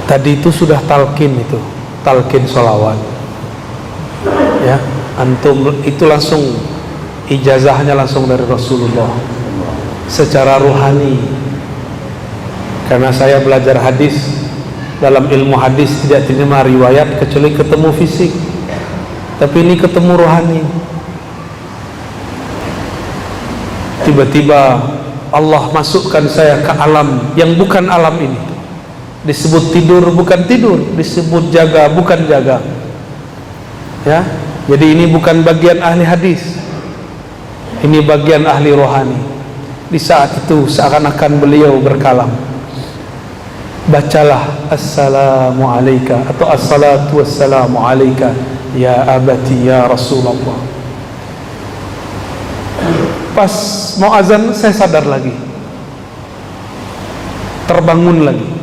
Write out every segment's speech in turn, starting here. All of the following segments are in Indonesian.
Tadi itu sudah talqin, itu talqin sholawat ya, antum itu langsung ijazahnya langsung dari Rasulullah secara ruhani. Karena saya belajar hadis, dalam ilmu hadis tidak terima riwayat kecuali ketemu fisik, tapi ini ketemu rohani. Tiba-tiba Allah masukkan saya ke alam yang bukan alam ini. Disebut tidur bukan tidur, disebut jaga bukan jaga ya. Jadi ini bukan bagian ahli hadis, ini bagian ahli rohani. Di saat itu seakan-akan beliau berkalam, bacalah assalamu alayka atau assalatu wassalamu alayka ya abati ya Rasulullah. Pas mau azan saya sadar lagi, terbangun lagi.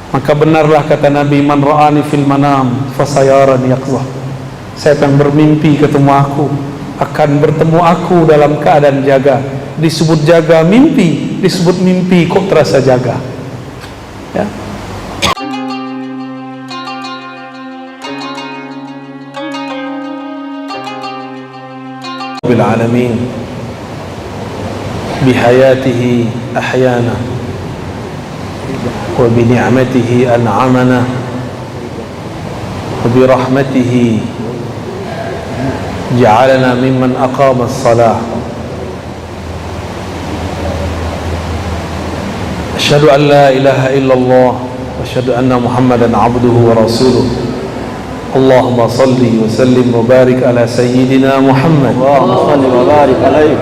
Maka benarlah kata Nabi, man ra'ani fil manam fasayarani yaqzah. Siapa yang bermimpi ketemu aku akan bertemu aku dalam keadaan jaga. Disebut jaga mimpi, disebut mimpi kok terasa jaga ya. Rabbil alamin bihayatihi ahyana wa bini'matihi an'amana wa birahmatihi ja'alana mimman aqama as-salah. Asyhadu an la ilaha illallah wa asyhadu anna Muhammadan abduhu wa rasuluh. Allahumma salli wa sallim wa barik ala sayyidina Muhammad Allahumma salli wa barik alaihi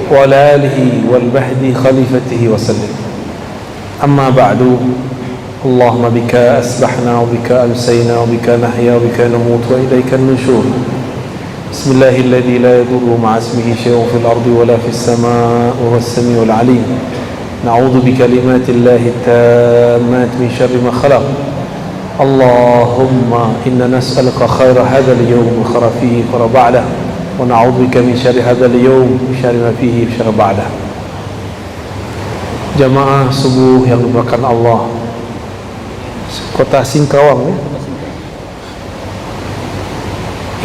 wa ala alihi wal bahdi khalifatihi wa sallim. Amma ba'du. Allahumma bika asbahna wa bika amsayna wa bika nahya wa bika namut wa ilayka an-nushur. Bismillahilladzi la yadurru ma'a ismihi shay'un fil ardi wa la fis samaa'i wa huwas samiul 'alim. Na'udzu bikalimatillahi tammat min syarri ma khalaq. Allahumma inna nas'aluka khaira hadzal yawm wa khaira fihi wa khaira ba'dahu wa na'udzu bika min syarri hadzal yawm wa syarri ma fihi wa syarri ba'dahu. Jamaah subuh yang dimuliakan Allah, kota Singkawang ya.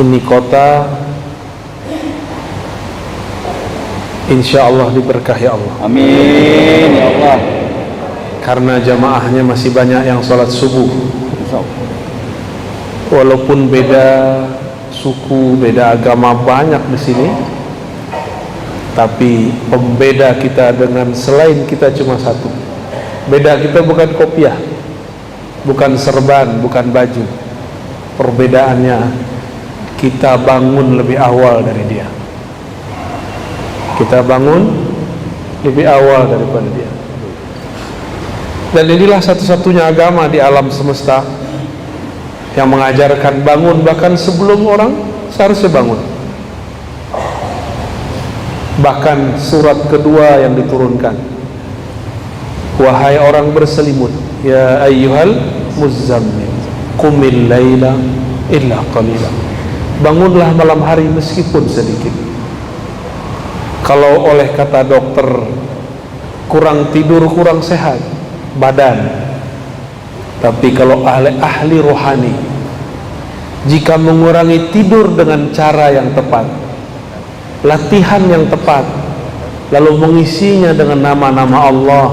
Ini kota insya Allah diberkahi Allah. Amin ya Allah. Karena jamaahnya masih banyak yang sholat subuh. Walaupun beda suku, beda agama banyak di sini, tapi pembeda kita dengan selain kita cuma satu. Beda kita bukan kopiah, bukan serban, bukan baju. Perbedaannya kita bangun lebih awal dari dia. Kita bangun lebih awal daripada dia. Dan inilah satu-satunya agama di alam semesta yang mengajarkan bangun bahkan sebelum orang seharusnya bangun. Bahkan surat kedua yang diturunkan, wahai orang berselimut, ya ayyuhal muzzammil qumil laila illa qalila. Bangunlah malam hari meskipun sedikit. Kalau oleh kata dokter kurang tidur kurang sehat badan, tapi kalau ahli rohani, jika mengurangi tidur dengan cara yang tepat, latihan yang tepat, lalu mengisinya dengan nama-nama Allah,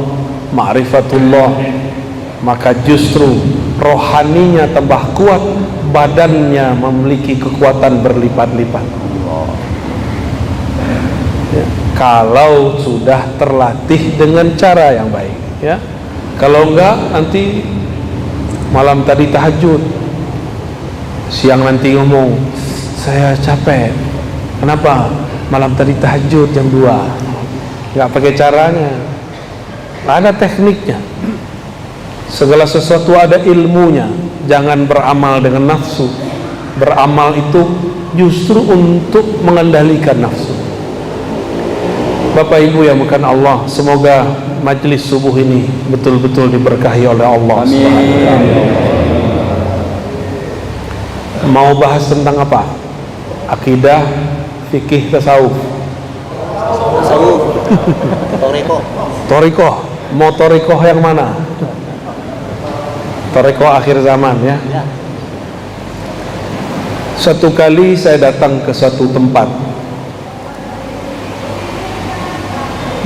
ma'rifatullah, maka justru rohaninya tambah kuat, badannya memiliki kekuatan berlipat-lipat ya, kalau sudah terlatih dengan cara yang baik ya. Kalau enggak, nanti malam tadi tahajud, siang nanti ngomong saya capek. Kenapa? Malam tadi tahajud jam 2. Enggak pakai caranya, ada tekniknya. Segala sesuatu ada ilmunya. Jangan beramal dengan nafsu. Beramal itu justru untuk mengendalikan nafsu. Bapak Ibu yang bukan Allah, semoga majlis subuh ini betul-betul diberkahi oleh Allah. Amin. Mau bahas tentang apa? Akidah, fikih, tasawuf. Toriko. Torikoh. Mau torikoh yang mana? Tarekat akhir zaman ya. Suatu kali saya datang ke suatu tempat.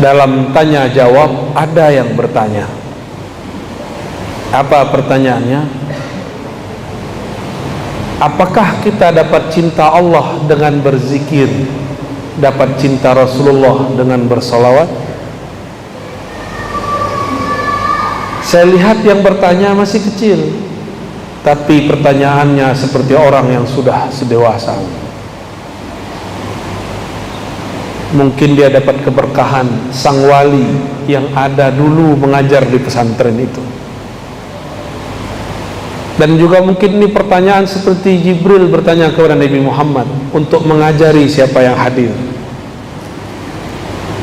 Dalam tanya jawab ada yang bertanya. Apa pertanyaannya? Apakah kita dapat cinta Allah dengan berzikir, dapat cinta Rasulullah dengan bersalawat? Saya lihat yang bertanya masih kecil, tapi pertanyaannya seperti orang yang sudah sedewasa. Mungkin dia dapat keberkahan sang wali yang ada dulu mengajar di pesantren itu. Dan juga mungkin ini pertanyaan seperti Jibril bertanya kepada Nabi Muhammad untuk mengajari siapa yang hadir.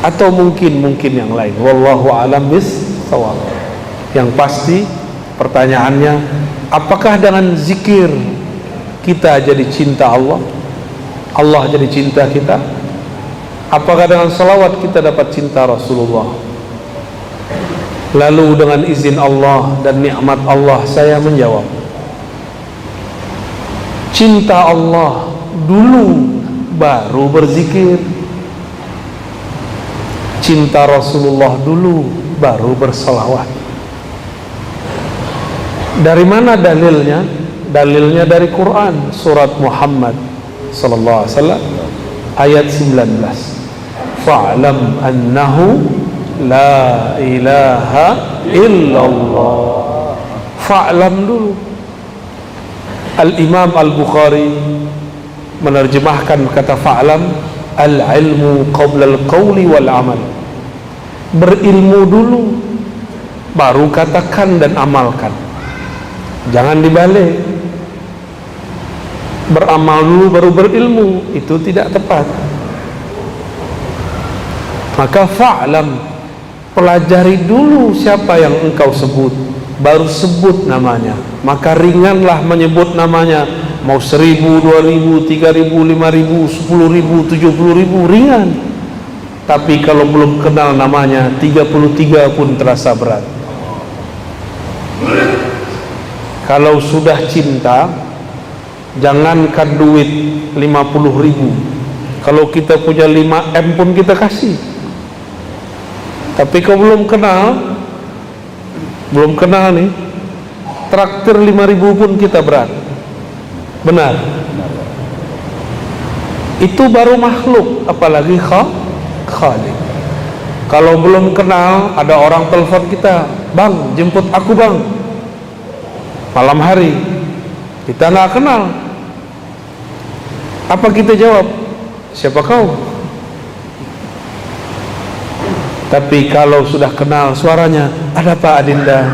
Atau mungkin yang lain. Wallahu a'lam bis-shawab. Yang pasti pertanyaannya, apakah dengan zikir kita jadi cinta Allah? Allah jadi cinta kita? Apakah dengan salawat kita dapat cinta Rasulullah? Lalu dengan izin Allah dan nikmat Allah saya menjawab, cinta Allah dulu baru berzikir, cinta Rasulullah dulu baru bersalawat. Dari mana dalilnya? Dalilnya dari Quran, surat Muhammad sallallahu alaihi wasallam ayat 19. Fa'lam annahu la ilaha illallah. Fa'lam dulu. Al-Imam Al-Bukhari menerjemahkan kata fa'lam, al-ilmu qabla al-qawli wal-amal. Berilmu dulu baru katakan dan amalkan. Jangan dibalik. Beramal dulu baru berilmu, itu tidak tepat. Maka fa'lam, pelajari dulu siapa yang engkau sebut, baru sebut namanya. Maka ringanlah menyebut namanya. Mau 1000, 2000, 3000, 5000, 10.000, 70.000, ringan. Tapi kalau belum kenal namanya, 33 pun terasa berat. Kalau sudah cinta, jangankan duit 50.000, kalau kita punya 5M pun kita kasih. Tapi kalau belum kenal nih, traktir 5.000 pun kita berat. Benar? Itu baru makhluk, apalagi Khalik. Kalau belum kenal, ada orang telepon kita, bang jemput aku bang, malam hari, kita nggak kenal. Apa kita jawab? Siapa kau? Tapi kalau sudah kenal suaranya, ada Pak Adinda,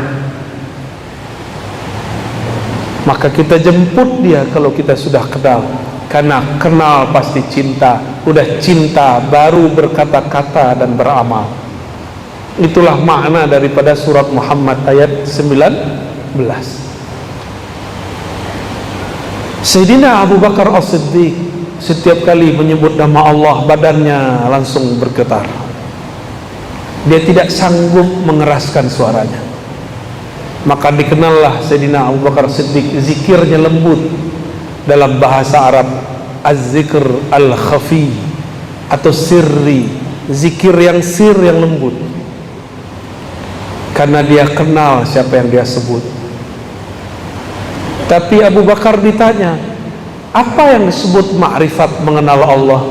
maka kita jemput dia kalau kita sudah kenal. Karena kenal pasti cinta. Udah cinta baru berkata-kata dan beramal. Itulah makna daripada surat Muhammad ayat 19. Sayyidina Abu Bakar As-Siddiq setiap kali menyebut nama Allah, badannya langsung bergetar. Dia tidak sanggup mengeraskan suaranya. Maka dikenallah Sayyidina Abu Bakar Siddiq, zikirnya lembut. Dalam bahasa Arab, az-zikr al-khafi atau sirri, zikir yang yang lembut. Karena dia kenal siapa yang dia sebut. Tapi Abu Bakar ditanya, apa yang disebut ma'rifat, mengenal Allah?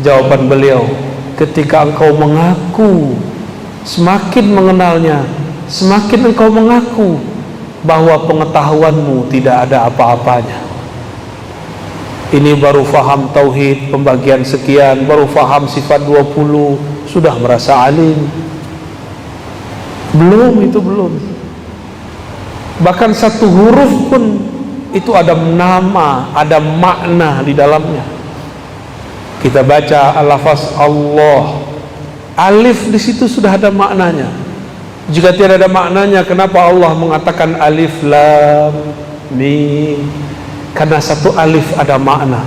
Jawaban beliau, ketika engkau mengaku semakin mengenalnya, semakin engkau mengaku bahwa pengetahuanmu tidak ada apa-apanya. Ini baru faham tauhid, pembagian sekian, baru faham sifat 20, sudah merasa alim. Belum. Bahkan satu huruf pun itu ada nama, ada makna di dalamnya. Kita baca al-lafaz Allah, alif di situ sudah ada maknanya. Jika tidak ada maknanya, kenapa Allah mengatakan alif lam mim? Karena satu alif ada makna.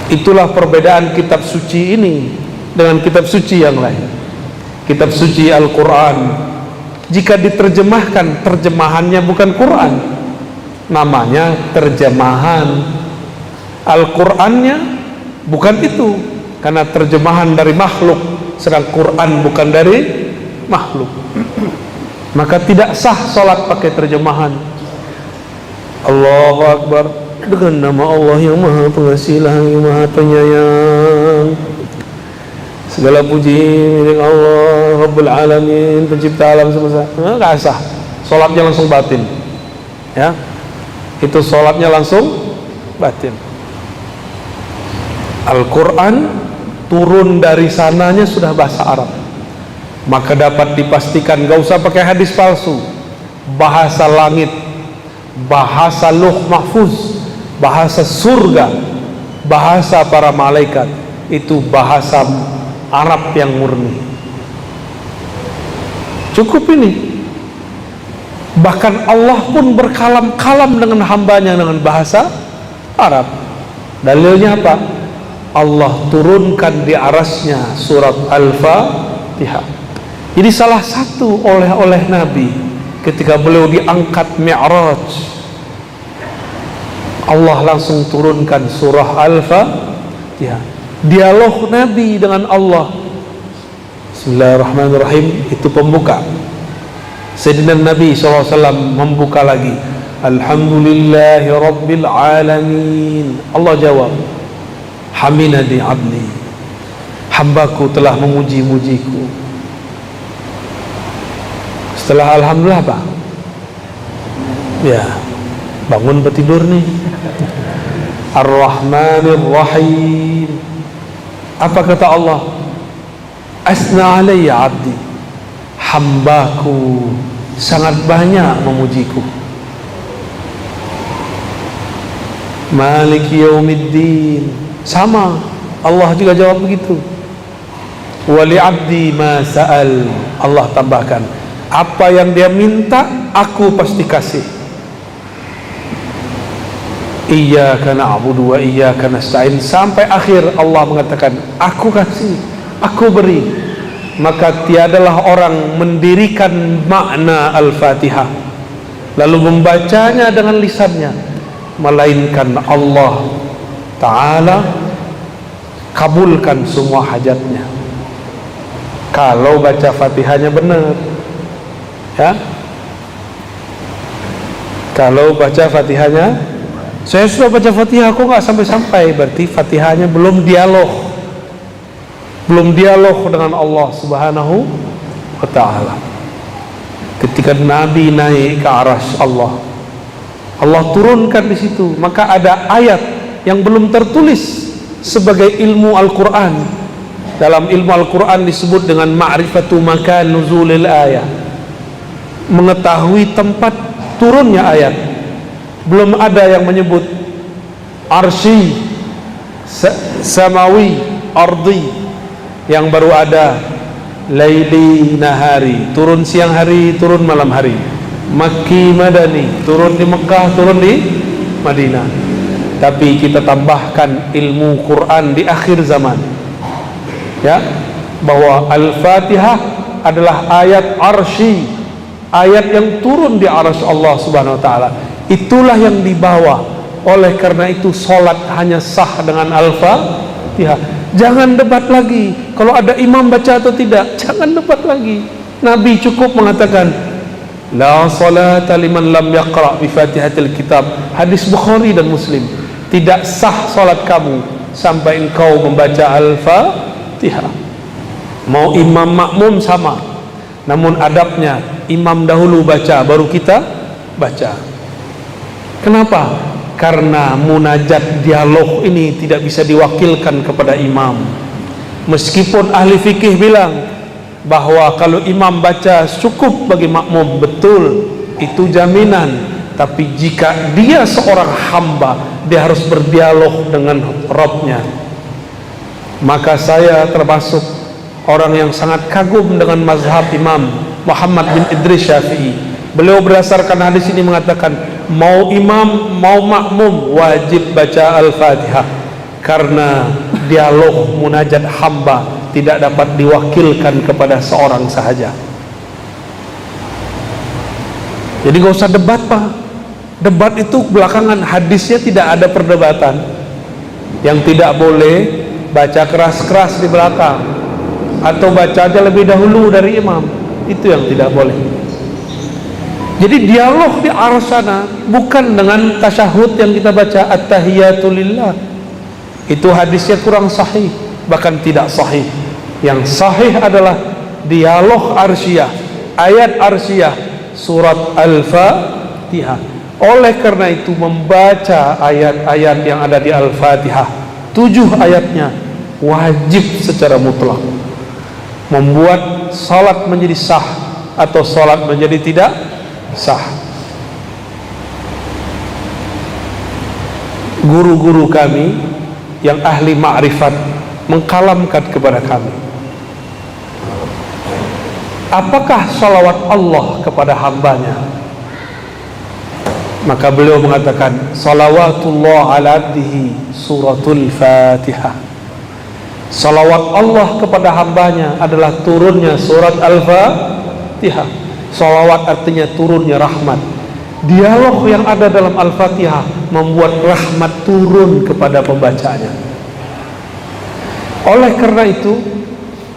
Itulah perbedaan kitab suci ini dengan kitab suci yang lain. Kitab suci Al-Quran, Jika diterjemahkan, terjemahannya bukan Quran, namanya terjemahan. Al-Qur'annya bukan itu, karena terjemahan dari makhluk, sedang Quran bukan dari makhluk. Maka tidak sah sholat pakai terjemahan. Allahu Akbar, dengan nama Allah yang Maha Pengasih lagi Maha Penyayang. Segala puji milik Allah Rabbul Alamin, pencipta alam semesta. Nggak sah, sholatnya langsung batin. Ya, itu sholatnya langsung batin. Al-Quran turun dari sananya sudah bahasa Arab, maka dapat dipastikan gak usah pakai hadis palsu. Bahasa langit, bahasa Lauh Mahfuz, bahasa surga, bahasa para malaikat, itu bahasa Arab yang murni. Cukup ini. Bahkan Allah pun berkalam-kalam dengan hambanya dengan bahasa Arab. Dalilnya apa? Allah turunkan di arasnya surat Al-Fatihah. Jadi salah satu oleh Nabi ketika beliau diangkat Mi'raj, Allah langsung turunkan surah Al-Fatihah. Dialog Nabi dengan Allah. Bismillahirrahmanirrahim, itu pembuka. Sayyidina Nabi SAW membuka lagi, Alhamdulillahi Rabbil Alamin. Allah jawab, Hamidani abdi, hambaku telah memuji-mujiku. Setelah Alhamdulillah apa? Ya, bangun bertidur nih. Ar-Rahmanir Rahim. Apa kata Allah? Asna alayya abdi, hambaku sangat banyak memujiku. Maliki yaumiddin, sama, Allah juga jawab begitu. Wali abdi ma sa'al, Allah tambahkan, apa yang dia minta aku pasti kasih. Iyyaka na'budu wa iyyaka nasta'in, sampai akhir Allah mengatakan aku kasih, aku beri. Maka tiadalah orang mendirikan makna Al-Fatihah lalu membacanya dengan lisannya, melainkan Allah Ta'ala kabulkan semua hajatnya kalau baca Fatihahnya benar. Ya, kalau baca Fatihahnya, saya sudah baca Fatihah kok nggak sampai-sampai, berarti Fatihahnya belum dialog dengan Allah Subhanahu wa Ta'ala. Ketika Nabi naik ke arasy Allah, Allah turunkan di situ, maka ada ayat yang belum tertulis sebagai ilmu Al-Quran. Dalam ilmu Al-Quran disebut dengan ma'rifatu makan nuzulil ayat, mengetahui tempat turunnya ayat. Belum ada yang menyebut arsy, samawi, ardi. Yang baru ada laili nahari, turun siang hari, turun malam hari. Makki madani, turun di Mekah, turun di Madinah. Tapi kita tambahkan ilmu Quran di akhir zaman, ya, bahwa Al-Fatihah adalah ayat arsy, ayat yang turun di arasy Allah Subhanahu wa Ta'ala. Itulah yang dibawa. Oleh karena itu salat hanya sah dengan Al-Fatihah. Jangan debat lagi kalau ada imam baca atau tidak, jangan debat lagi. Nabi cukup mengatakan la salata liman lam yaqra bi Fatihatil Kitab. Hadis Bukhari dan Muslim. Tidak sah salat kamu sampai engkau membaca Al-Fatihah. Mau imam makmum sama, namun adabnya imam dahulu baca baru kita baca. Kenapa? Karena munajat dialog ini tidak bisa diwakilkan kepada imam. Meskipun ahli fikih bilang bahwa kalau imam baca cukup bagi makmum, betul, itu jaminan. Tapi jika dia seorang hamba, dia harus berdialog dengan Rabbnya. Maka saya termasuk orang yang sangat kagum dengan mazhab Imam Muhammad bin Idris Syafi'i. Beliau berdasarkan hadis ini mengatakan, mau imam mau makmum wajib baca Al-Fatihah, karena dialog munajat hamba tidak dapat diwakilkan kepada seorang sahaja. Jadi gak usah debat Pak. Debat itu belakangan, hadisnya tidak ada perdebatan. Yang tidak boleh baca keras-keras di belakang, atau baca aja lebih dahulu dari imam, itu yang tidak boleh. Jadi dialog di arah sana bukan dengan tasyahud yang kita baca at-tahiyatu lillah. Itu hadisnya kurang sahih, bahkan tidak sahih. Yang sahih adalah dialog arsyah, ayat arsyah, surat Al-Fatihah. Oleh karena itu membaca ayat-ayat yang ada di Al-Fatihah, 7 ayatnya wajib secara mutlak, membuat salat menjadi sah atau salat menjadi tidak sah. Guru-guru kami yang ahli ma'rifat mengkalamkan kepada kami, apakah salawat Allah kepada hambanya? Maka beliau mengatakan, salawatullah ala abdihi suratul Fatihah. Salawat Allah kepada hambanya adalah turunnya surat Al-Fatihah. Salawat artinya turunnya rahmat. Dialog yang ada dalam Al-Fatihah membuat rahmat turun kepada pembacanya. Oleh karena itu,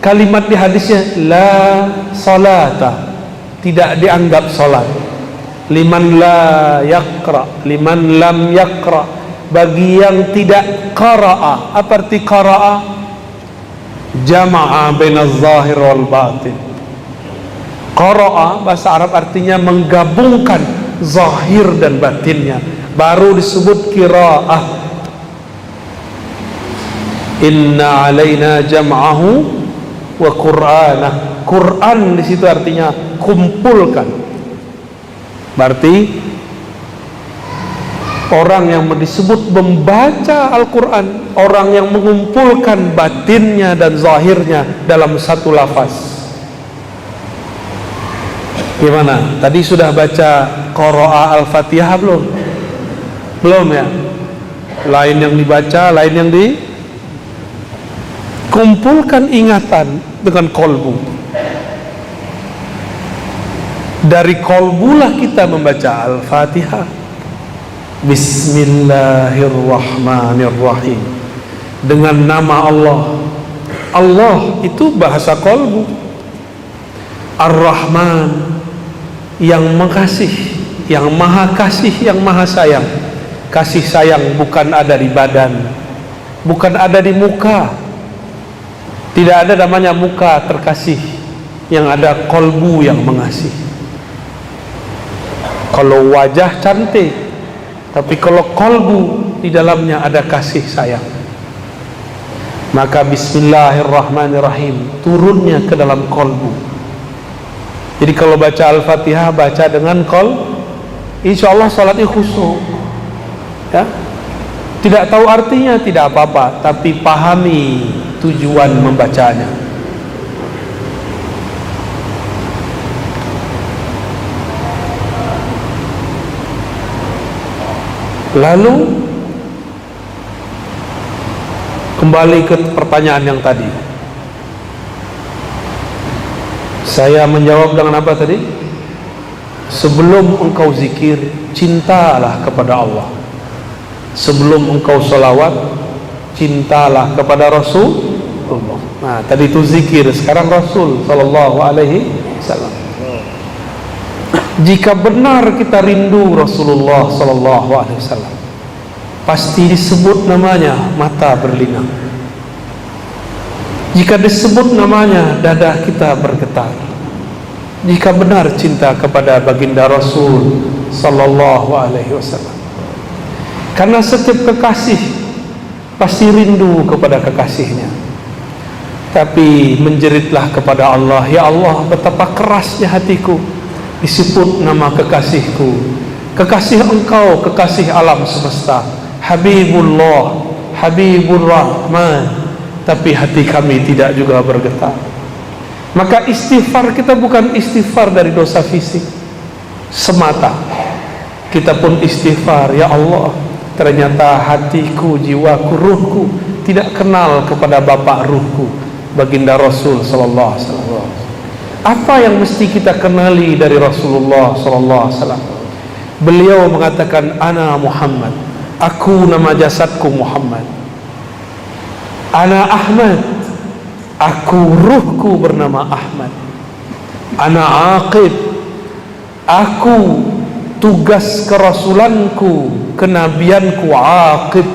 kalimat di hadisnya la salata, tidak dianggap salat. Liman la yaqra, liman lam yaqra, bagi yang tidak qara'a. Apa arti qara'a? Jama'a bainaz zahir wal batin. Qara'a bahasa Arab artinya menggabungkan zahir dan batinnya, baru disebut qira'ah. Inna alaina jam'ahu wa qur'anah. Quran di situ artinya kumpulkan. Berarti orang yang disebut membaca Al-Quran, orang yang mengumpulkan batinnya dan zahirnya dalam satu lafaz. Gimana? Tadi sudah baca qira'a Al-Fatihah belum? Belum ya? Lain yang dibaca, lain yang dikumpulkan ingatan dengan kolbu. Dari kolbulah kita membaca Al-Fatihah. Bismillahirrahmanirrahim, dengan nama Allah. Allah itu bahasa kolbu. Ar-Rahman, yang mengasihi, yang maha kasih, yang maha sayang. Kasih sayang bukan ada di badan, bukan ada di muka. Tidak ada namanya muka terkasih, yang ada kolbu yang mengasihi. Kalau wajah cantik, tapi kalau kolbu di dalamnya ada kasih sayang, maka Bismillahirrahmanirrahim turunnya ke dalam kolbu. Jadi kalau baca Al-Fatihah, baca dengan insya Allah salatnya khusyuk ya. Tidak tahu artinya tidak apa-apa, tapi pahami tujuan membacanya. Lalu kembali ke pertanyaan yang tadi. Saya menjawab dengan apa tadi? Sebelum engkau zikir, cintalah kepada Allah. Sebelum engkau salawat, cintalah kepada Rasulullah. Nah, tadi itu zikir, sekarang Rasul sallallahu alaihi wasallam. Jika benar kita rindu Rasulullah sallallahu alaihi wasallam, pasti disebut namanya mata berlinang. Jika disebut namanya dada kita bergetar. Jika benar cinta kepada baginda Rasul sallallahu alaihi wasallam. Karena setiap kekasih pasti rindu kepada kekasihnya. Tapi menjeritlah kepada Allah, ya Allah, betapa kerasnya hatiku disebut nama kekasihku, kekasih engkau, kekasih alam semesta, Habibullah, Habibur Rahman, tapi hati kami tidak juga bergetar. Maka istighfar kita bukan istighfar dari dosa fisik semata. Kita pun istighfar, ya Allah, ternyata hatiku, jiwaku, ruhku tidak kenal kepada bapak ruhku, baginda Rasul sallallahu alaihi wasallam. Apa yang mesti kita kenali dari Rasulullah sallallahu alaihi wasallam? Beliau mengatakan, ana Muhammad, aku nama jasadku Muhammad. Ana Ahmad, aku ruhku bernama Ahmad. Ana Aqib, aku tugas kerasulanku, kenabianku Aqib,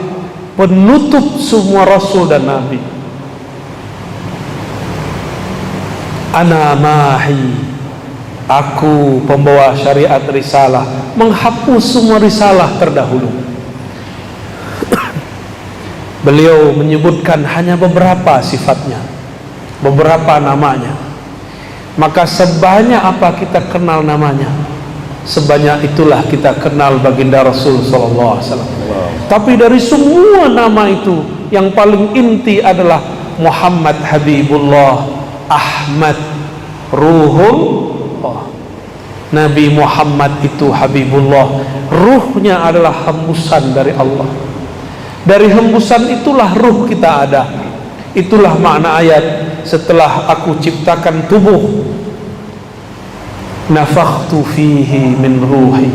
penutup semua rasul dan nabi. Ana Mahi, aku pembawa syariat risalah, menghapus semua risalah terdahulu. Beliau menyebutkan hanya beberapa sifatnya, beberapa namanya. Maka sebanyak apa kita kenal namanya, sebanyak itulah kita kenal baginda Rasul sallallahu alaihi wasallam. Tapi dari semua nama itu, yang paling inti adalah Muhammad Habibullah, Ahmad Ruhullah. Nabi Muhammad itu Habibullah, ruhnya adalah hembusan dari Allah. Dari hembusan itulah ruh kita ada. Itulah makna ayat, setelah aku ciptakan tubuh, nafakhtu fihi min ruhi,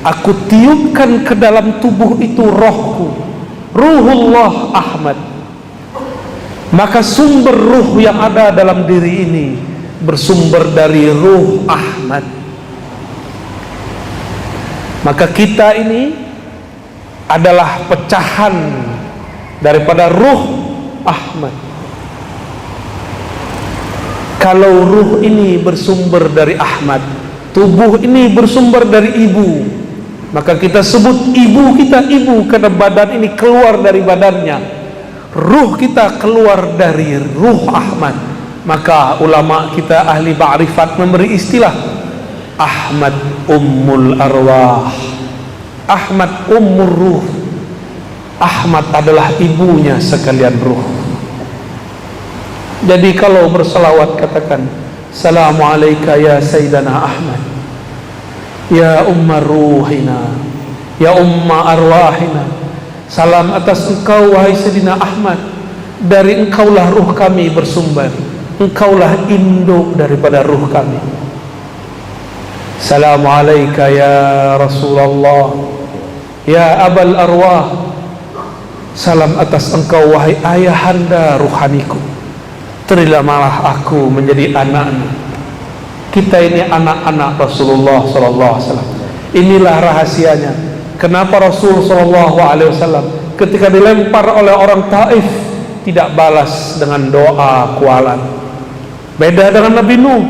aku tiupkan ke dalam tubuh itu rohku, Ruhullah Ahmad. Maka sumber ruh yang ada dalam diri ini bersumber dari ruh Ahmad. Maka kita ini adalah pecahan daripada ruh Ahmad. Kalau ruh ini bersumber dari Ahmad, tubuh ini bersumber dari ibu, maka kita sebut ibu kita ibu karena badan ini keluar dari badannya. Ruh kita keluar dari ruh Ahmad. Maka ulama kita ahli ma'rifat memberi istilah Ahmad Ummul Arwah, Ahmad Ummur Ruh. Ahmad adalah ibunya sekalian ruh. Jadi kalau berselawat katakan, Assalamu alayka ya Sayyidana Ahmad, ya Ummar Ruhina, ya Umma Arwahina. Salam atas engkau wahai Sayyidina Ahmad, dari engkaulah ruh kami bersumber, engkaulah induk daripada ruh kami. Assalamu alayka ya Rasulullah, ya Abal Arwah. Salam atas engkau wahai ayahanda ruhaniku, terimalah aku menjadi anakmu. Kita ini anak-anak Rasulullah sallallahu alaihi wasallam. Inilah rahasianya kenapa Rasul sallallahu alaihi wasallam ketika dilempar oleh orang Taif tidak balas dengan doa kualan. Beda dengan Nabi Nuh,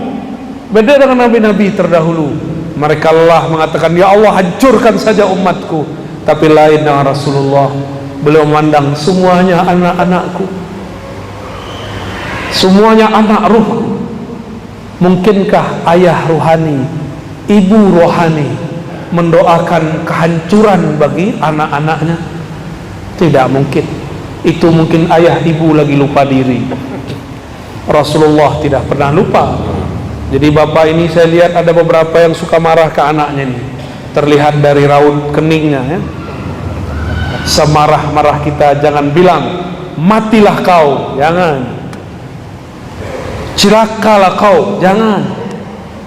beda dengan nabi-nabi terdahulu. Mereka Allah mengatakan, ya Allah hancurkan saja umatku. Tapi lain dengan Rasulullah, beliau memandang semuanya anak-anakku, semuanya anak ruh. Mungkinkah ayah rohani, ibu rohani mendoakan kehancuran bagi anak-anaknya? Tidak mungkin. Itu mungkin ayah ibu lagi lupa diri. Rasulullah tidak pernah lupa. Jadi bapak ini saya lihat ada beberapa yang suka marah ke anaknya nih. Terlihat dari raut keningnya ya. Semarah-marah kita jangan bilang matilah kau, jangan. Cilakalah kau, jangan.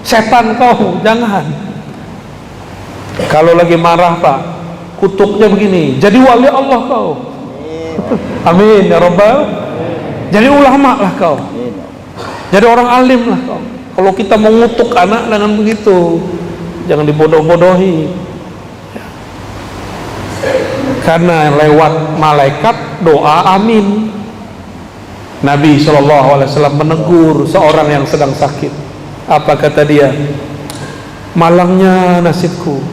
Setan kau, jangan. Kalau lagi marah Pak, kutuknya begini, jadi wali Allah kau. Amin ya Rabbal. Jadi ulama lah kau, jadi orang alim lah kau. Kalau kita mengutuk anak dengan begitu, jangan dibodoh-bodohi. Karena lewat malaikat doa amin. Nabi SAW menegur seorang yang sedang sakit. Apa kata dia? Malangnya nasibku,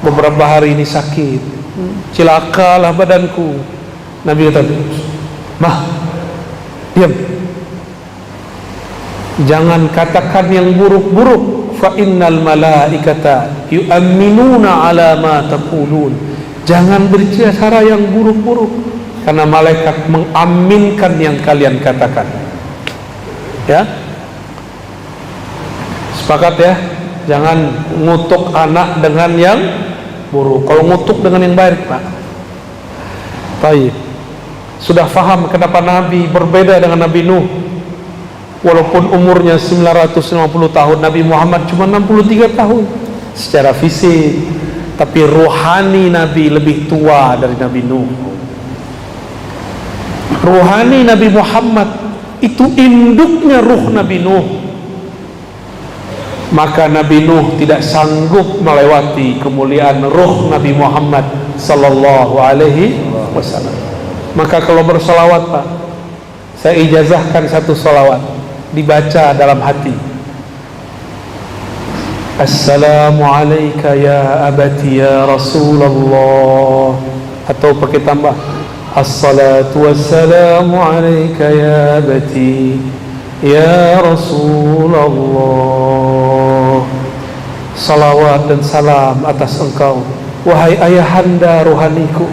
beberapa hari ini sakit, cilakalah badanku. Nabi kata, mah, diam, jangan katakan yang buruk-buruk. Fa innal malaikata yu'minuna ala ma taqulun. Jangan berbicara yang buruk-buruk, karena malaikat mengaminkan yang kalian katakan. Ya, sepakat ya. Jangan ngutuk anak dengan yang buruk. Kalau ngutuk dengan yang baik Pak. Baik. Sudah faham kenapa Nabi berbeda dengan Nabi Nuh. Walaupun umurnya 950 tahun, Nabi Muhammad cuma 63 tahun secara fisik, tapi rohani Nabi lebih tua dari Nabi Nuh. Rohani Nabi Muhammad itu induknya ruh Nabi Nuh. Maka Nabi Nuh tidak sanggup melewati kemuliaan ruh Nabi Muhammad sallallahu alaihi wasallam. Maka kalau bersolawat, Pak, saya ijazahkan satu solawat, dibaca dalam hati. Assalamu alayka ya abati ya Rasulullah, atau pakai tambah Assalatu wassalamu alayka ya abati ya Rasulullah. Salawat dan salam atas engkau, wahai ayahanda rohaniku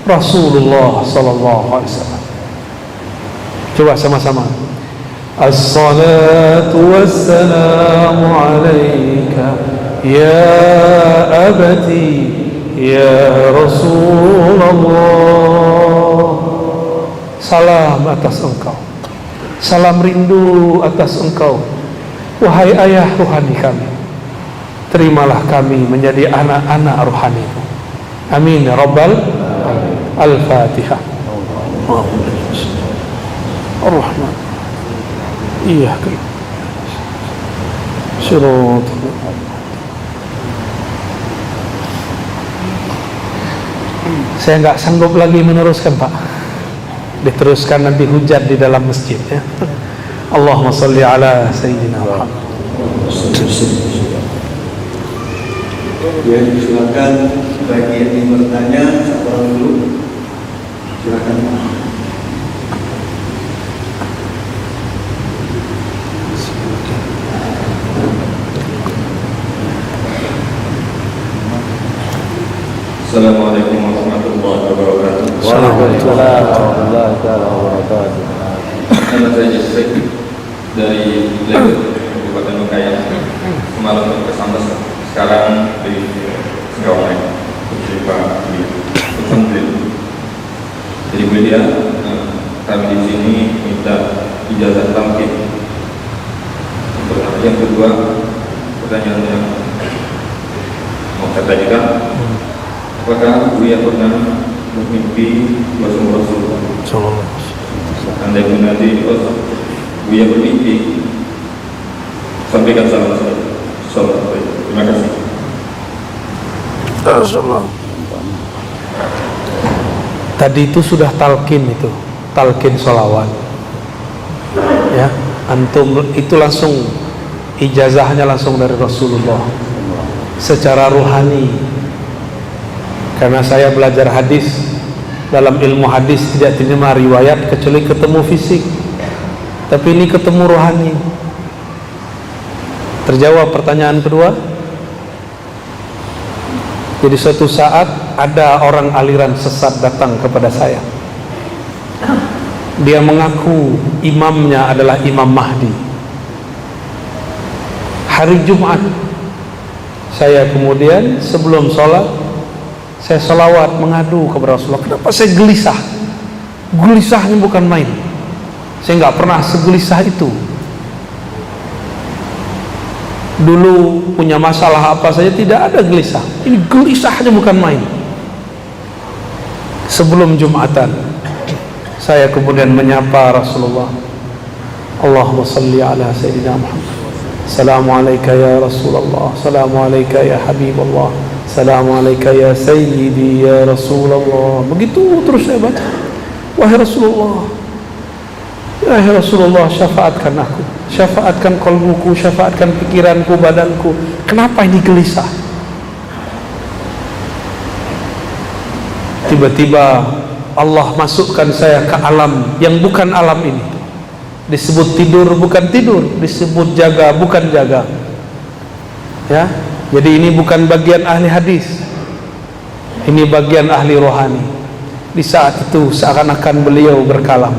Rasulullah sallallahu alaihi wasallam. Coba sama-sama. Assalatu wassalamu alayka ya abati ya Rasulullah. Salam atas engkau, salam rindu atas engkau, wahai ayah rohani kami. Terimalah kami menjadi anak-anak rohanimu. Amin ya rabbal alamin. Al-Fatihah. Ar-Rahman. Iyyaka na'budu. Saya nggak sanggup lagi meneruskan, Pak. Diteruskan nanti hujat di dalam masjid, ya. Allahumma salli ala Sayyidina Muhammad. Ya, silakan bagi yang ingin bertanya, seorang dulu. Silakan. Assalamualaikum warahmatullahi wabarakatuh. Waalaikumsalam warahmatullahi wabarakatuh. Nama saya Jessica dari Lebet, Kabupaten Bengkayang. Semalam ke Sambas, sekarang di Singkawang, di Pak Menteri. Jadi media kami di sini minta ijazah tamkin. Yang kedua, pertanyaan yang mau saya tanyakan, apakah Buya pernah bermimpi bersama Rasulullah? Andai pun nanti Buya bermimpi, sampaikan salam saya. Terima kasih. Tadi itu sudah talqin, itu talqin sholawat, ya. Antum itu langsung ijazahnya langsung dari Rasulullah secara ruhani. Karena saya belajar hadis, dalam ilmu hadis tidak terima riwayat kecuali ketemu fisik, tapi ini ketemu rohani. Terjawab pertanyaan kedua. Jadi suatu saat ada orang aliran sesat datang kepada saya. Dia mengaku imamnya adalah Imam Mahdi. Hari Jumat, saya kemudian sebelum sholat, saya sholawat mengadu kepada Rasulullah. Kenapa saya gelisah? Gelisahnya bukan main. Saya nggak pernah segelisah itu. Dulu punya masalah apa saja tidak ada gelisah. Ini gelisahnya bukan main. Sebelum Jumatan, saya kemudian menyapa Rasulullah. Allahumma salli ala Sayyidina Muhammad. Assalamualaikum ya Rasulullah. Assalamualaikum ya Habibullah. Assalamualaikum ya Sayyidi ya Rasulullah. Begitu terus saya baca. Wahai Rasulullah, wahai Rasulullah, syafaatkan aku, syafaatkan qalbuku, syafaatkan pikiranku, badanku. Kenapa ini gelisah? Tiba-tiba Allah masukkan saya ke alam yang bukan alam ini. Disebut tidur bukan tidur, disebut jaga bukan jaga. Ya, jadi ini bukan bagian ahli hadis, ini bagian ahli rohani. Di saat itu seakan-akan beliau berkalam,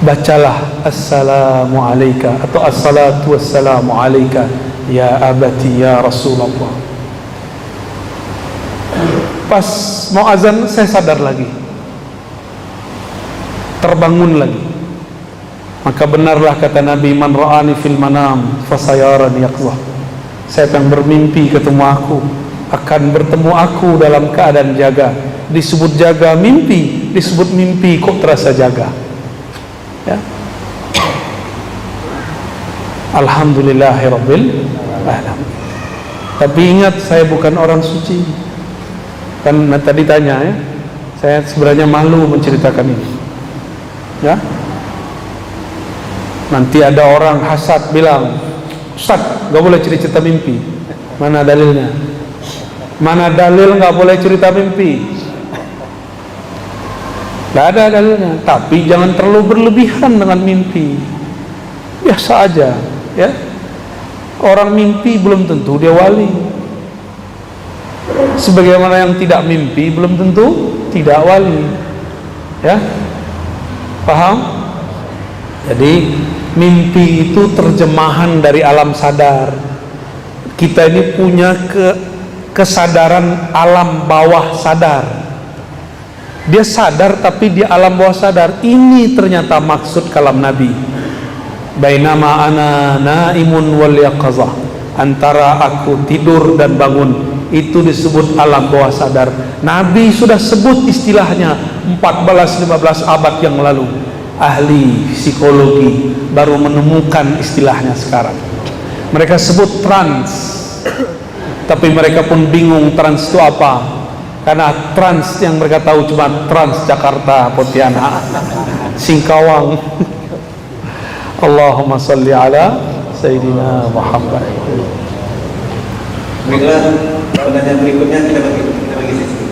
bacalah assalamu alayka atau assalatu wassalamu alayka ya abati ya Rasulullah. Pas mau azan saya sadar lagi, terbangun lagi. Maka benarlah kata Nabi, man ra'ani fil manam fasayarani yaqzah. Siapa yang bermimpi ketemu aku akan bertemu aku dalam keadaan jaga. Disebut jaga mimpi, disebut mimpi kok terasa jaga. Ya. Alhamdulillahirabbil alamin. Tapi ingat, saya bukan orang suci. Kan tadi tanya ya, saya sebenarnya malu menceritakan ini. Ya. Nanti ada orang hasad bilang, Ustaz, gak boleh cerita mimpi. Mana dalilnya? Mana dalil gak boleh cerita mimpi? Gak ada dalilnya. Tapi jangan terlalu berlebihan dengan mimpi. Biasa aja, ya. Orang mimpi belum tentu dia wali. Sebagaimana yang tidak mimpi belum tentu tidak wali. Ya. Paham? Jadi mimpi itu terjemahan dari alam sadar. Kita ini punya kesadaran alam bawah sadar. Dia sadar tapi di alam bawah sadar. Ini ternyata maksud kalam Nabi. Bainama ana naimun wal yaqazah. Antara aku tidur dan bangun, itu disebut alam bawah sadar. Nabi sudah sebut istilahnya 14-15 abad yang lalu. Ahli psikologi baru menemukan istilahnya sekarang. Mereka sebut trans, tapi mereka pun bingung trans itu apa. Karena trans yang mereka tahu cuma Trans Jakarta, Pontianak, Singkawang. Allahumma salli ala Sayyidina Muhammad. Baiklah, pertanyaan berikutnya kita bagi sesi.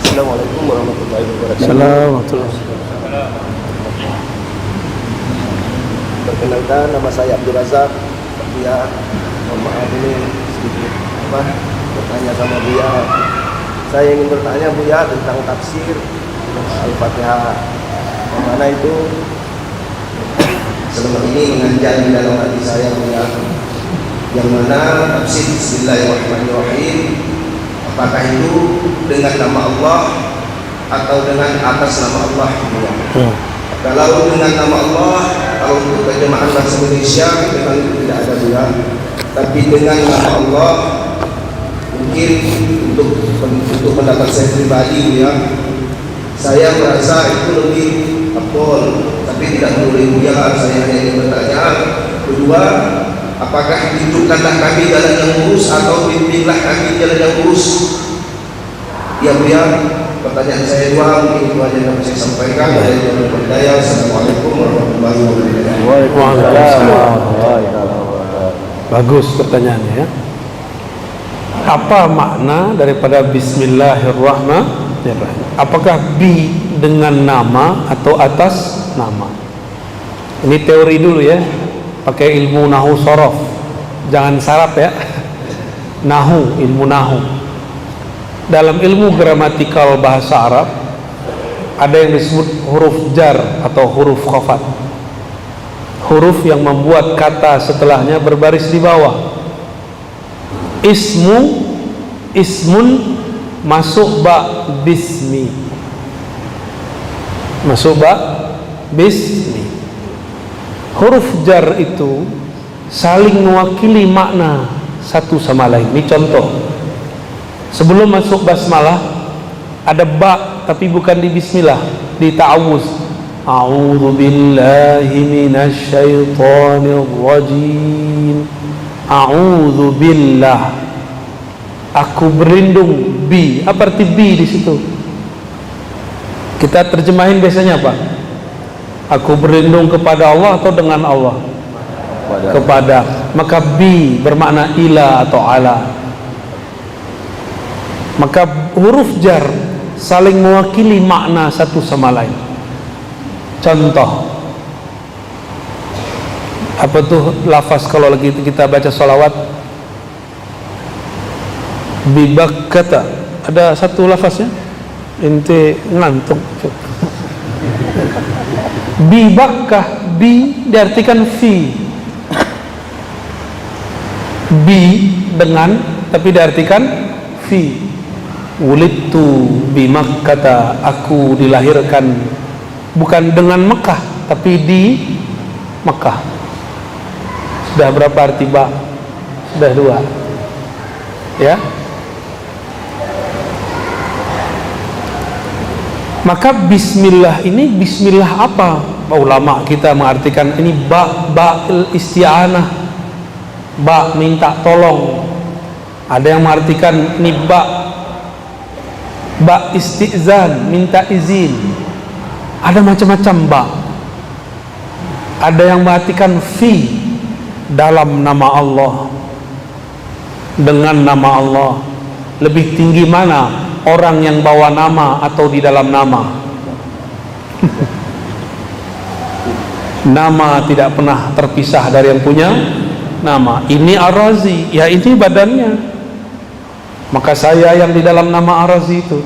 Assalamualaikum warahmatullahi wabarakatuh. Assalamualaikum. Perkenalkan, nama saya Abdul Razak. Ya, mohon maaf ini sedikit bertanya sama Buya. Saya ingin bertanya Buya tentang tafsir Al-Fatihah. Mana itu selama ini menganjak di dalam hati saya Buya. Yang mana tafsir Bismillahirrahmanirrahim, apakah itu dengan nama Allah atau dengan atas nama Allah? Kalau dengan nama Allah, kalau untuk terjemahan bahasa Indonesia memang itu tidak ada Buya. Tapi dengan nama Allah, mungkin untuk pendapat saya pribadi Buya, saya merasa itu lebih afdol. Tapi tidak boleh Buya, saya hanya ingin bertanya. Kedua, apakah tunjukkanlah kami jalan yang lurus atau bimbinglah kami jalan yang lurus? Ya Buya, pertanyaan saya dua, mungkin itu aja yang saya sampaikan. Assalamualaikum warahmatullahi wabarakatuh. Waalaikumsalam. Bagus pertanyaannya ya. Apa makna daripada Bismillahirrahmanirrahim? Apakah bi dengan nama atau atas nama? Ini teori dulu ya. Pakai ilmu nahu sorof. Jangan saraf ya. Nahu, ilmu nahu. Dalam ilmu gramatikal bahasa Arab ada yang disebut huruf jar atau huruf khafat. Huruf yang membuat kata setelahnya berbaris di bawah. Ismun masuk ba bismi. Masuk ba bismi. Huruf jar itu saling mewakili makna satu sama lain. Ini contoh. Sebelum masuk basmalah ada ba tapi bukan di bismillah, di ta'awuz. A'udzu billahi minasyaitonir rajim. A'udzu billah. Aku berlindung bi. Apa arti bi di situ? Kita terjemahin biasanya apa? Aku berlindung kepada Allah atau dengan Allah? Kepada. Maka bi bermakna ila atau ala. Maka huruf jar saling mewakili makna satu sama lain. Contoh, apa tuh lafaz kalau lagi kita baca sholawat? Bibak kata. Ada satu lafaznya. Inti ngantuk. Bibakkah, bi diartikan fi. Bi dengan tapi diartikan fi. Wulidtu bi Makkah, aku dilahirkan bukan dengan Mekah tapi di Mekah. Sudah berapa arti ba? Sudah 2. Ya. Maka bismillah ini bismillah apa? Ulama kita mengartikan ini ba'il isti'anah, ba minta tolong. Ada yang mengartikan ini ba istizan, minta izin. Ada macam-macam ba. Ada yang mengartikan fi, dalam nama Allah, dengan nama Allah. Lebih tinggi mana orang yang bawa nama atau di dalam nama? Nama tidak pernah terpisah dari yang punya nama. Ini Ar-Razi, ya ini badannya. Maka saya yang di dalam nama Ar-Razi itu.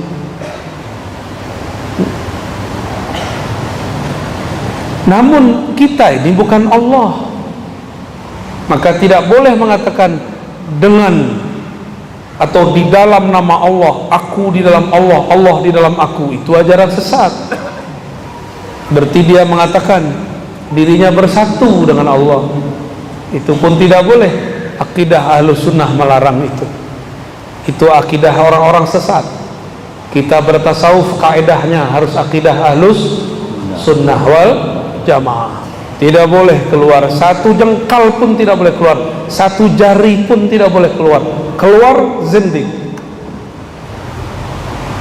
Namun kita ini bukan Allah. Maka tidak boleh mengatakan dengan atau di dalam nama Allah, aku di dalam Allah, Allah di dalam aku. Itu ajaran sesat. Berarti dia mengatakan dirinya bersatu dengan Allah. Itu pun tidak boleh. Akidah Ahlus Sunnah melarang itu. Itu akidah orang-orang sesat. Kita bertasawuf, kaidahnya harus akidah Ahlus Sunnah wal Jamaah. Tidak boleh keluar, satu jengkal pun tidak boleh keluar, satu jari pun tidak boleh keluar. Keluar zindik.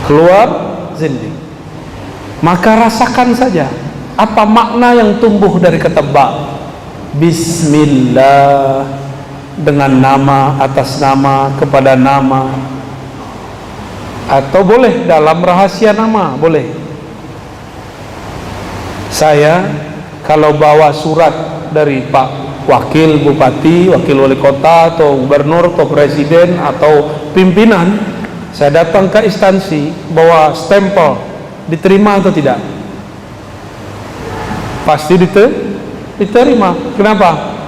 Keluar zindik. Maka rasakan saja apa makna yang tumbuh dari kata ba. Bismillah, dengan nama, atas nama, kepada nama. Atau boleh dalam rahasia nama, boleh. Saya kalau bawa surat dari Pak Wakil Bupati, Wakil Wali Kota, atau Gubernur, atau Presiden, atau pimpinan, saya datang ke instansi bawa stempel, diterima atau tidak? Pasti diterima. Kenapa?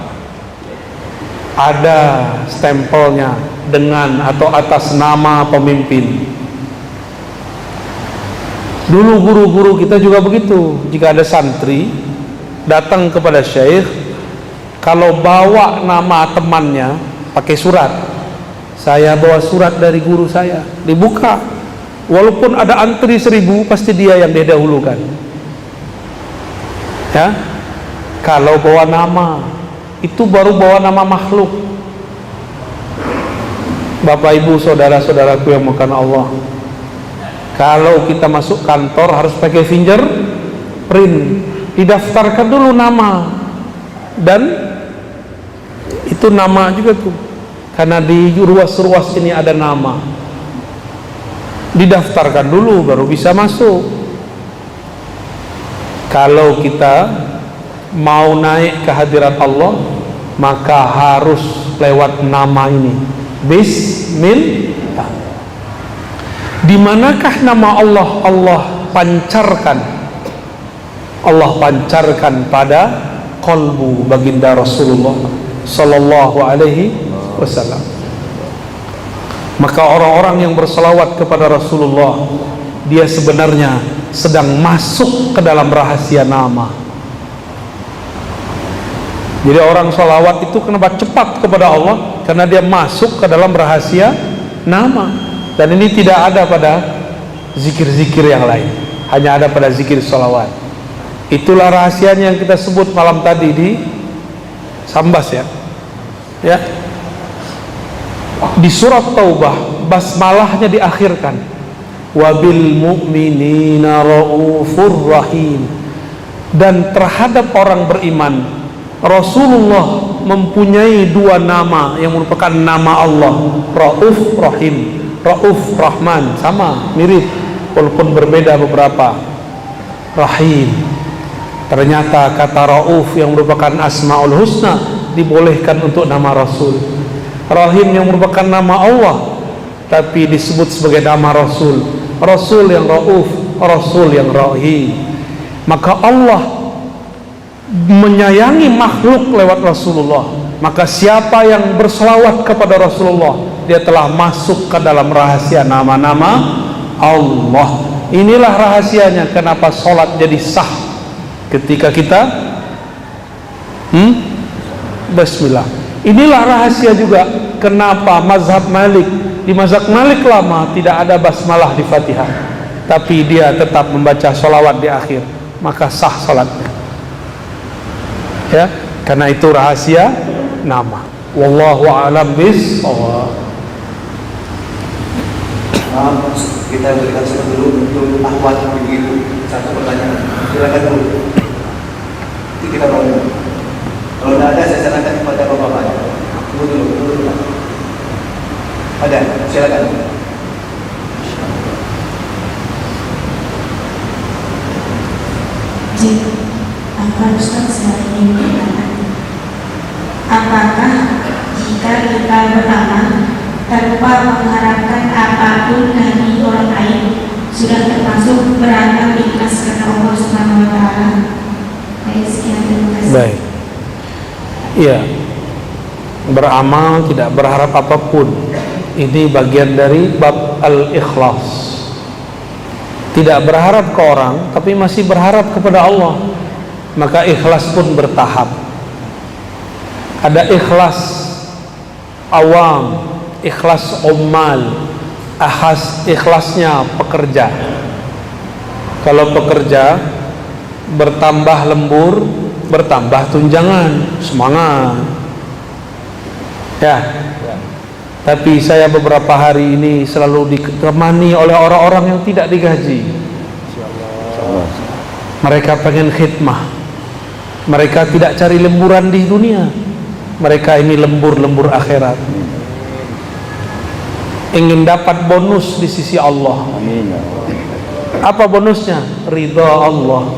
Ada stempelnya dengan atau atas nama pemimpin. Dulu guru-guru kita juga begitu. Jika ada santri datang kepada syekh, kalau bawa nama temannya pakai surat, saya bawa surat dari guru saya, dibuka, walaupun ada antri 1000, pasti dia yang didahulukan. Ya, kalau bawa nama itu baru bawa nama makhluk. Bapak ibu saudara-saudaraku yang makan Allah, kalau kita masuk kantor harus pakai fingerprint, didaftarkan dulu nama, dan itu nama juga tuh, karena di ruas-ruas ini ada nama, didaftarkan dulu baru bisa masuk. Kalau kita mau naik ke hadirat Allah, maka harus lewat nama ini, Bismillah. Di manakah nama Allah Allah pancarkan? Allah pancarkan pada qalbu baginda Rasulullah sallallahu alaihi wasallam. Maka orang-orang yang berselawat kepada Rasulullah, dia sebenarnya sedang masuk ke dalam rahasia nama. Jadi orang selawat itu kenapa cepat kepada Allah? Karena dia masuk ke dalam rahasia nama. Dan ini tidak ada pada zikir-zikir yang lain, hanya ada pada zikir selawat. Itulah rahasianya yang kita sebut malam tadi di Sambas, ya. Di surat Taubah basmalahnya diakhirkan, wabil mu'minina raufur rahim. Dan terhadap orang beriman, Rasulullah mempunyai 2 nama yang merupakan nama Allah, Rauf Rahim. Rauf Rahman, sama, mirip, walaupun berbeda beberapa. Rahim, ternyata kata Rauf yang merupakan Asmaul Husna dibolehkan untuk nama Rasul. Rahim yang merupakan nama Allah tapi disebut sebagai nama Rasul. Rasul yang Rauf, Rasul yang Rahim. Maka Allah menyayangi makhluk lewat Rasulullah. Maka siapa yang berselawat kepada Rasulullah, dia telah masuk ke dalam rahasia nama-nama Allah. Inilah rahasianya kenapa sholat jadi sah ketika kita Bismillah. Inilah rahasia juga kenapa mazhab Malik, di mazhab Malik lama tidak ada basmalah di Fatihah, tapi dia tetap membaca sholawat di akhir, maka sah sholatnya. Ya, karena itu rahasia nama. Wallahu a'lam bishawab. Kita berikan kesempatan dulu untuk Ahwat begitu. Satu pertanyaan, silakan dulu. Nanti kita baru. Kalau tidak ada, saya sarankan kepada bapak-bapak. Dulu. Ada, silakan. Apa Ustaz saya ingin bertanya, apakah jika kita beramal tanpa mengharapkan apapun dari orang lain sudah termasuk beramal ikhlas karena Allah Subhanahu wa taala? Sekian, terima kasih. Baik. Iya. Beramal tidak berharap apapun. Ini bagian dari bab al-ikhlas. Tidak berharap ke orang, tapi masih berharap kepada Allah. Maka ikhlas pun bertahap. Ada ikhlas awam, ikhlas ummal, ikhlasnya pekerja. Kalau pekerja bertambah lembur, bertambah tunjangan, semangat. Ya. Tapi saya beberapa hari ini selalu ditemani oleh orang-orang yang tidak digaji. Mereka pengen khidmah. Mereka tidak cari lemburan di dunia. Mereka ini lembur-lembur akhirat. Ingin dapat bonus di sisi Allah. Apa bonusnya? Ridha Allah.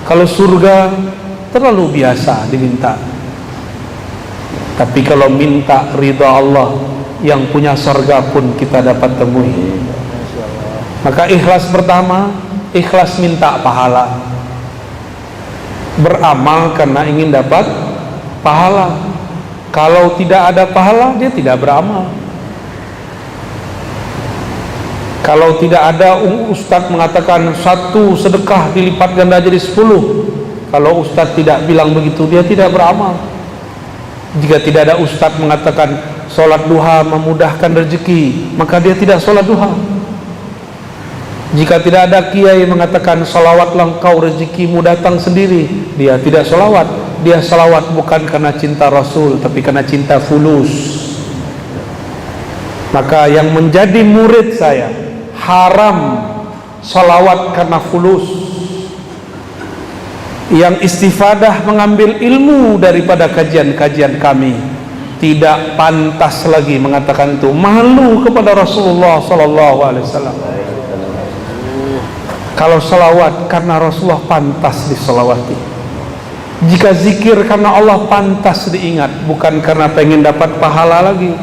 Kalau surga terlalu biasa diminta. Tapi kalau minta ridha Allah, yang punya surga pun kita dapat temui. Maka ikhlas pertama, ikhlas minta pahala. Beramal karena ingin dapat pahala. Kalau tidak ada pahala, dia tidak beramal. Kalau tidak ada, ustadz mengatakan satu sedekah dilipat ganda jadi 10. Kalau ustadz tidak bilang begitu, dia tidak beramal. Jika tidak ada ustadz mengatakan sholat duha memudahkan rezeki, maka dia tidak sholat duha. Jika tidak ada kiai mengatakan sholawatlah engkau rezekimu datang sendiri, dia tidak sholawat. Dia sholawat bukan karena cinta Rasul, tapi karena cinta fulus. Maka yang menjadi murid saya haram sholawat karena fulus. Yang istifadah mengambil ilmu daripada kajian-kajian kami, tidak pantas lagi mengatakan itu, malu kepada Rasulullah sallallahu alaihi wasallam. Kalau salawat karena Rasulullah pantas disalawati. Jika zikir karena Allah pantas diingat, bukan karena pengen dapat pahala lagi.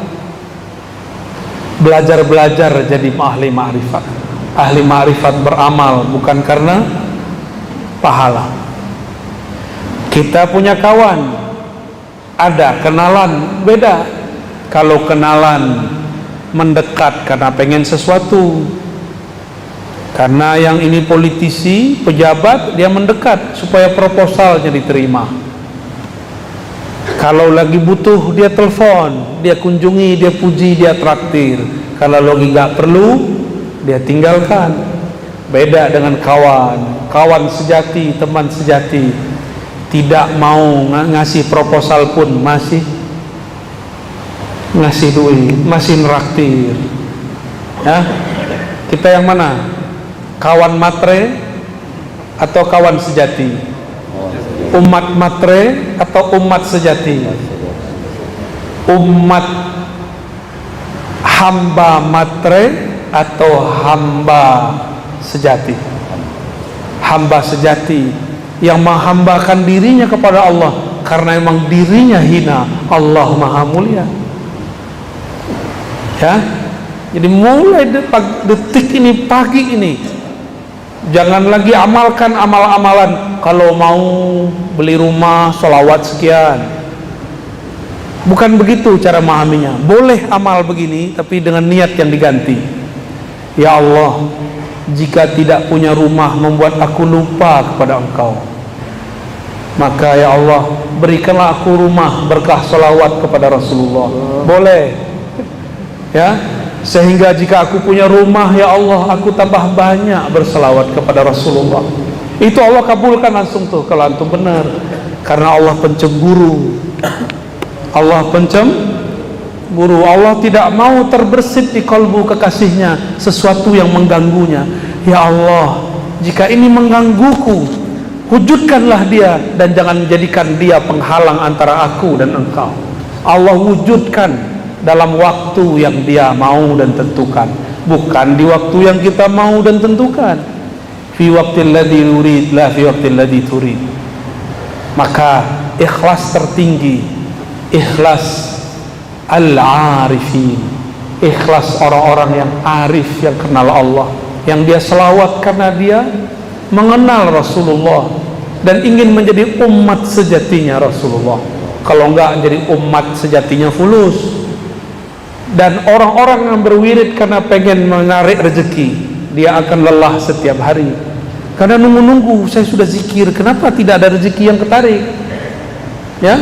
Belajar-belajar jadi ahli ma'rifat. Ahli ma'rifat beramal bukan karena pahala. Kita punya kawan, ada kenalan, beda. Kalau kenalan mendekat karena pengen sesuatu, karena yang ini politisi, pejabat, dia mendekat supaya proposalnya diterima. Kalau lagi butuh, dia telepon, dia kunjungi, dia puji, dia traktir. Kalau lagi gak perlu, dia tinggalkan. Beda dengan kawan, kawan sejati, teman sejati, tidak mau ngasih proposal pun masih ngasih duit, masih neraktir. Ya, kita yang mana? Kawan matre atau kawan sejati? Umat matre atau umat sejati? Umat hamba matre atau hamba sejati? Hamba sejati yang menghambakan dirinya kepada Allah karena memang dirinya hina, Allah maha mulia. Ya, jadi mulai detik ini, pagi ini, jangan lagi amalkan amal-amalan. Kalau mau beli rumah, sholawat sekian. Bukan begitu cara memahaminya. Boleh amal begini tapi dengan niat yang diganti. Ya Allah, jika tidak punya rumah membuat aku lupa kepada Engkau, maka ya Allah berikanlah aku rumah berkah salawat kepada Rasulullah. Boleh, ya. Sehingga jika aku punya rumah, ya Allah, aku tambah banyak berselawat kepada Rasulullah. Itu Allah kabulkan langsung tuh kalau antum benar. Karena Allah pencemburu. Allah pencemburu. Allah tidak mau terbersit di kalbu kekasihnya sesuatu yang mengganggunya. Ya Allah, jika ini menggangguku, wujudkanlah dia dan jangan jadikan dia penghalang antara aku dan Engkau. Allah wujudkan dalam waktu yang dia mau dan tentukan, bukan di waktu yang kita mau dan tentukan. Fi waqtil ladzi yurid, la fi waqtil ladzi turid. Maka ikhlas tertinggi, ikhlas al-arifin, ikhlas orang-orang yang arif, yang kenal Allah, yang dia selawat karena dia mengenal Rasulullah dan ingin menjadi umat sejatinya Rasulullah. Kalau enggak jadi umat sejatinya fulus. Dan orang-orang yang berwirid karena pengen menarik rezeki, dia akan lelah setiap hari. Karena nunggu-nunggu, saya sudah zikir, kenapa tidak ada rezeki yang ketarik? Ya,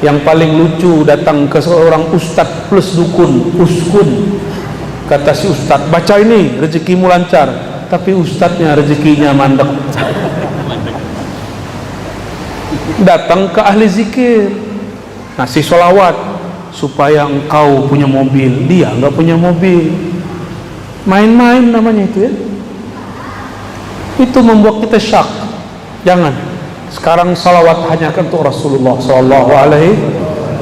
yang paling lucu datang ke seorang ustadz plus dukun, uskun. Kata si ustadz, baca ini rezekimu lancar. Tapi ustadznya rezekinya mandek. Datang ke ahli zikir, ngasih sholawat supaya engkau punya mobil, dia enggak punya mobil. Main-main namanya itu ya. Itu membuat kita syak. Jangan. Sekarang salawat hanya untuk Rasulullah sallallahu alaihi,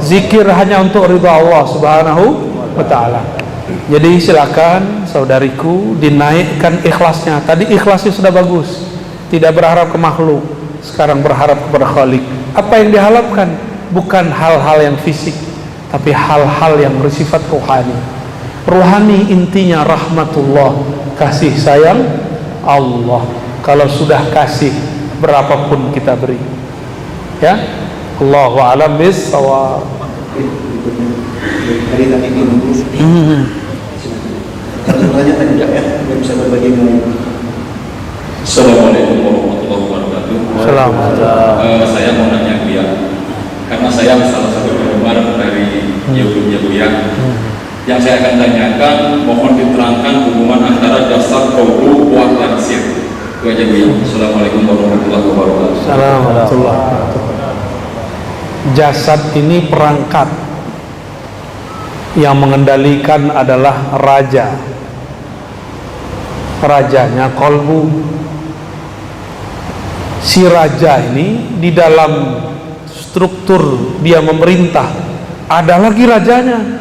zikir hanya untuk ridha Allah subhanahu wa ta'ala. Jadi silakan saudariku dinaikkan ikhlasnya. Tadi ikhlasnya sudah bagus, tidak berharap ke makhluk, sekarang berharap kepada Khalik. Apa yang diharapkan bukan hal-hal yang fisik, tapi hal-hal yang bersifat rohani. Rohani intinya rahmatullah, kasih sayang Allah. Kalau sudah kasih, berapapun kita beri. Ya, Allahu a'lam bis-shawab. Dari tadi belum lulus. Satu pertanyaan tadi ya, yang bisa berbagi dengan. Assalamualaikum warahmatullahi wabarakatuh. Assalamualaikum. Saya mau nanya Buya, karena saya salah satu penggemar dari YouTube-nya Buya. Yang saya akan tanyakan, mohon diterangkan hubungan antara jasad, qalbu, fuad, dan sir. Itu aja Buya. Assalamualaikum warahmatullahi wabarakatuh. Assalamualaikum. Jasad ini perangkat, yang mengendalikan adalah raja. Rajanya qalbu. Si raja ini di dalam struktur dia memerintah, ada lagi rajanya.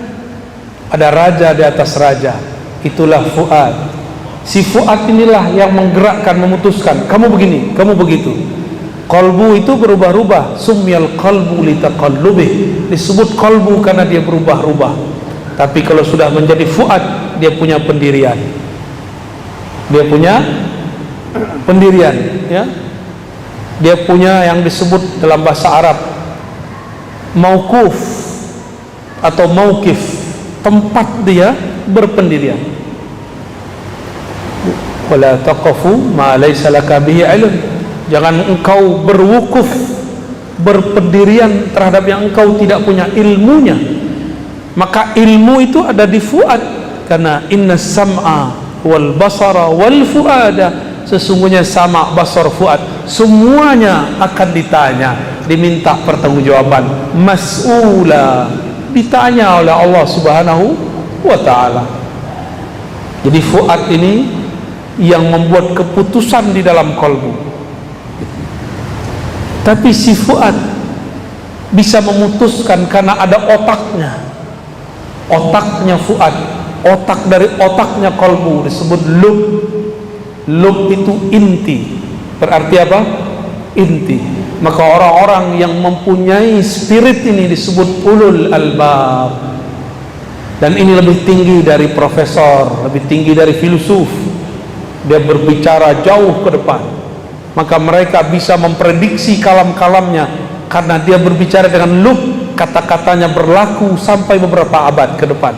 Ada raja di atas raja, itulah fuad. Si fuad inilah yang menggerakkan, memutuskan, kamu begini, kamu begitu. Qalbu itu berubah-ubah. Sumyal qalbu litaqallubih, disebut qalbu karena dia berubah-ubah. Tapi kalau sudah menjadi fuad, dia punya pendirian. Dia punya pendirian, ya. Dia punya yang disebut dalam bahasa Arab mauquf atau mauqif, tempat dia berpendirian. Wala taqafu ma laysa laka bihi ilm. Jangan engkau berwukuf, berpendirian terhadap yang engkau tidak punya ilmunya. Maka ilmu itu ada di fuad, karena inna sam'a wal basara wal fuada, sesungguhnya sama, basar, fuad semuanya akan ditanya, diminta pertanggungjawaban, mas'ula, ditanya oleh Allah subhanahu wa ta'ala. Jadi fuad ini yang membuat keputusan di dalam kalbu. Tapi si fuad bisa memutuskan karena ada otaknya. Otaknya fuad, otak dari otaknya kalbu disebut lub. Lub itu inti. Berarti apa? Inti. Maka orang-orang yang mempunyai spirit ini disebut ulul albab. Dan ini lebih tinggi dari profesor, lebih tinggi dari filsuf. Dia berbicara jauh ke depan. Maka mereka bisa memprediksi kalam-kalamnya karena dia berbicara dengan lub, kata-katanya berlaku sampai beberapa abad ke depan.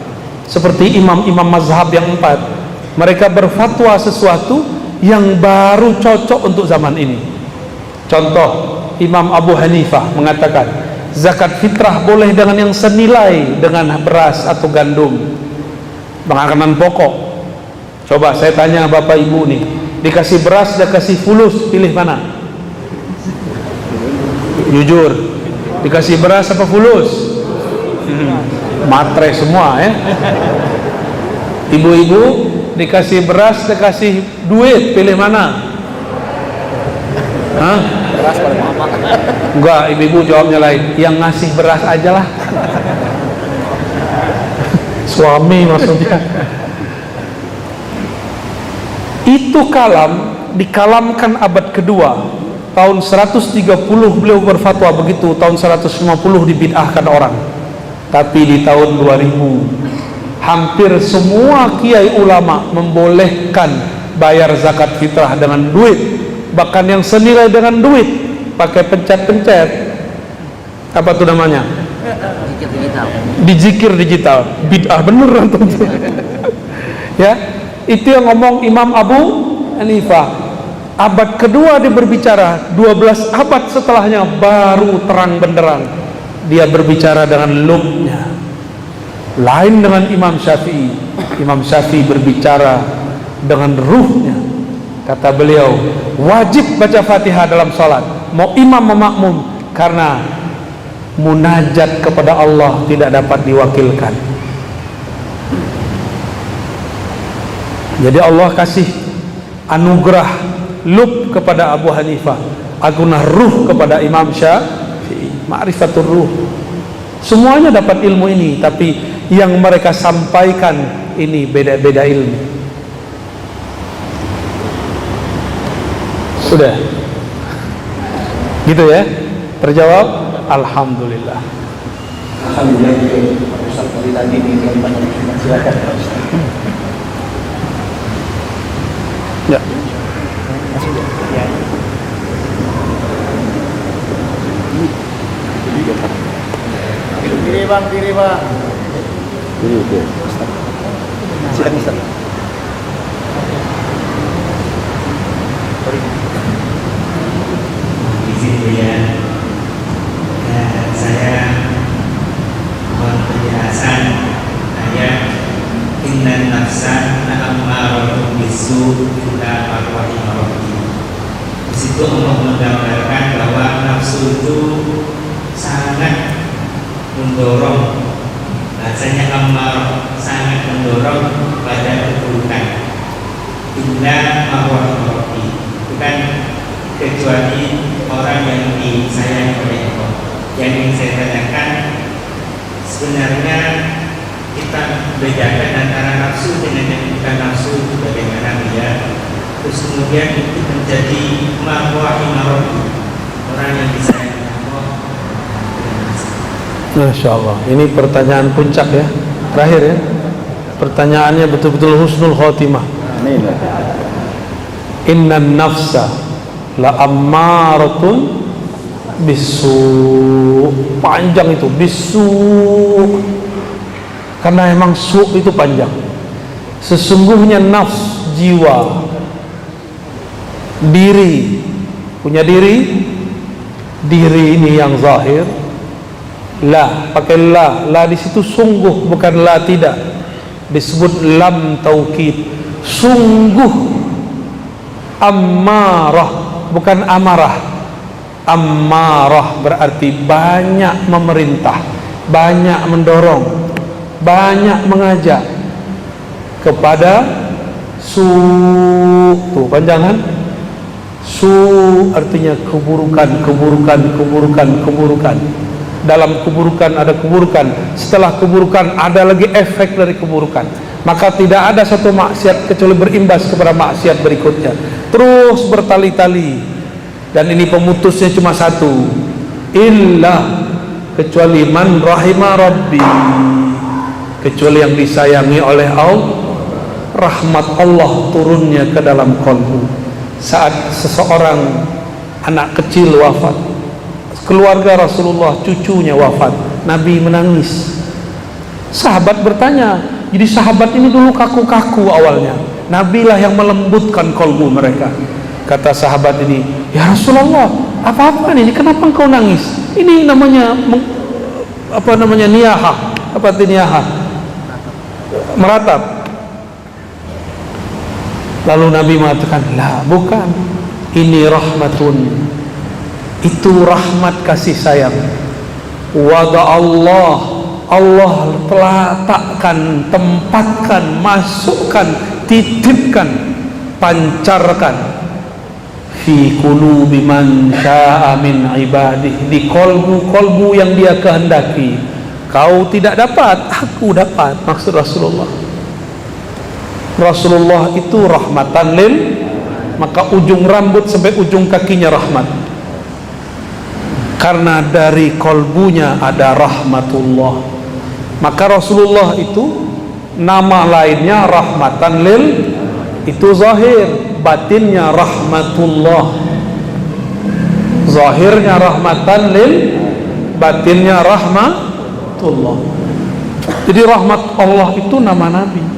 Seperti imam-imam mazhab yang 4, mereka berfatwa sesuatu yang baru cocok untuk zaman ini. Contoh, Imam Abu Hanifah mengatakan zakat fitrah boleh dengan yang senilai dengan beras atau gandum, makanan pokok. Coba saya tanya bapak ibu nih, dikasih beras dan kasih fulus, pilih mana? Jujur, dikasih beras apa fulus? Matre semua ya. Ibu-ibu dikasih beras dan kasih duit, pilih mana? Hah? Beras paling mama. Enggak, ibu-ibu jawabnya lain. Yang ngasih beras aja lah. Suami maksudnya. Itu kalam dikalamkan abad kedua, tahun 130 beliau berfatwa begitu, tahun 150 dibid'ahkan orang. Tapi di tahun 2000 hampir semua kiai ulama membolehkan bayar zakat fitrah dengan duit, bahkan yang senilai dengan duit, pakai pencet-pencet. Apa tuh namanya? Zikir digital. Di zikir digital. Bid'ah beneran tentu. Ya, itu yang ngomong Imam Abu Hanifah. Abad kedua dia berbicara, 12 abad setelahnya baru terang benderang dia berbicara dengan lubnya. Lain dengan Imam Syafi'i. Imam Syafi'i berbicara dengan ruhnya. Kata beliau, wajib baca Fatihah dalam salat, mau imam mau makmum, karena munajat kepada Allah tidak dapat diwakilkan. Jadi Allah kasih anugerah lub kepada Abu Hanifah, agunah ruh kepada Imam Syafi'i, ma'rifatul ruh. Semuanya dapat ilmu ini, tapi yang mereka sampaikan ini beda-beda ilmu. Sudah gitu ya, terjawab. Alhamdulillah. Alhamdulillah. Pak Ustaz tadi ini yang banyak, silakan Pak Ustaz. Ya. Kiri bang, kiri bang. Kiri oke. Silakan Ustaz. Izin ya, saya mohon penjelasan ayat innan nafsa la'ammaratun bisu illa ma rahima rabbi. Di situ Allah menggambarkan bahwa nafsu itu sangat mendorong, bahasanya ammar, sangat mendorong pada keburukan. Illa ma rahima rabbi, bukan kecuali orang yang disayang oleh Allah. Yang ingin saya tanyakan, sebenarnya kita bedakan antara nafsu dengan yang bukan nafsu itu bagaimana ya? Terus kemudian itu menjadi marwah imarati, orang yang disayang Allah. Masya Allah, ini pertanyaan puncak ya, terakhir ya. Pertanyaannya betul-betul husnul khotimah. Amin. Innan nafsa la ammaratun bisu. Panjang itu bisu, karena emang su itu panjang. Sesungguhnya nafs, jiwa, diri, punya diri. Diri ini yang zahir. La, pakai la di situ sungguh, bukan la tidak. Disebut lam taukid, sungguh. Ammarah, bukan amarah. Ammarah berarti banyak memerintah, banyak mendorong, banyak mengajak kepada su. Tuh panjang kan? Su artinya keburukan, keburukan, keburukan, keburukan. Dalam keburukan ada keburukan, setelah keburukan ada lagi efek dari keburukan. Maka tidak ada satu maksiat kecuali berimbas kepada maksiat berikutnya, terus bertali-tali. Dan ini pemutusnya cuma satu, illa, kecuali man rahima rabbi, kecuali yang disayangi oleh Allah. Rahmat Allah turunnya ke dalam qalbu saat seseorang anak kecil wafat, keluarga Rasulullah cucunya wafat, Nabi menangis. Sahabat bertanya, jadi sahabat ini dulu kaku-kaku awalnya, Nabi lah yang melembutkan kolbu mereka. Kata sahabat ini, ya Rasulullah, apa-apa ini, kenapa engkau nangis? Ini namanya niyahah. Apa itu niyahah? Meratap. Lalu Nabi mengatakan, lah bukan, ini rahmatun, itu rahmat kasih sayang. Wada Allah telah letakkan, tempatkan, masukkan, titipkan, pancarkan fi qulubi man syaa min ibadihi, di kolbu-kolbu yang dia kehendaki. Kau tidak dapat, aku dapat, maksud Rasulullah. Rasulullah itu rahmatan lil, maka ujung rambut sampai ujung kakinya rahmat, karena dari kolbunya ada rahmatullah. Maka Rasulullah itu nama lainnya rahmatan lil, itu zahir, batinnya rahmatullah. Zahirnya rahmatan lil, batinnya rahmatullah. Jadi rahmat Allah itu nama Nabi.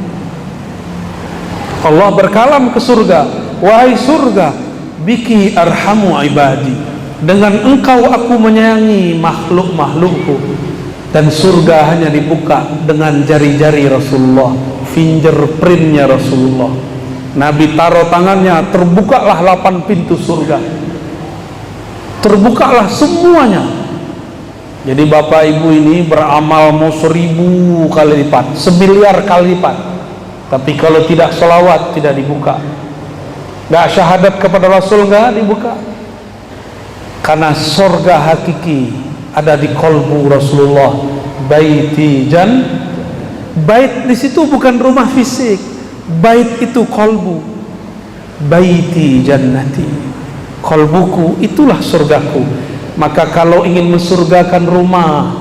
Allah berkalam ke surga, wahai surga, biki arhamu ibadi, dengan engkau aku menyayangi makhluk-makhlukku. Dan surga hanya dibuka dengan jari-jari Rasulullah, fingerprintnya Rasulullah. Nabi taruh tangannya, terbukalah 8 pintu surga, terbukalah semuanya. Jadi bapak ibu ini beramal mau 1000 kali lipat, 1 miliar kali lipat, tapi kalau tidak sholawat tidak dibuka. Gak syahadat kepada Rasul gak dibuka, karena surga hakiki ada di kolbu Rasulullah. Baiti jan, bait di situ bukan rumah fisik, bait itu kolbu. Baiti jannati, kolbuku itulah surgaku. Maka kalau ingin mensurgakan rumah,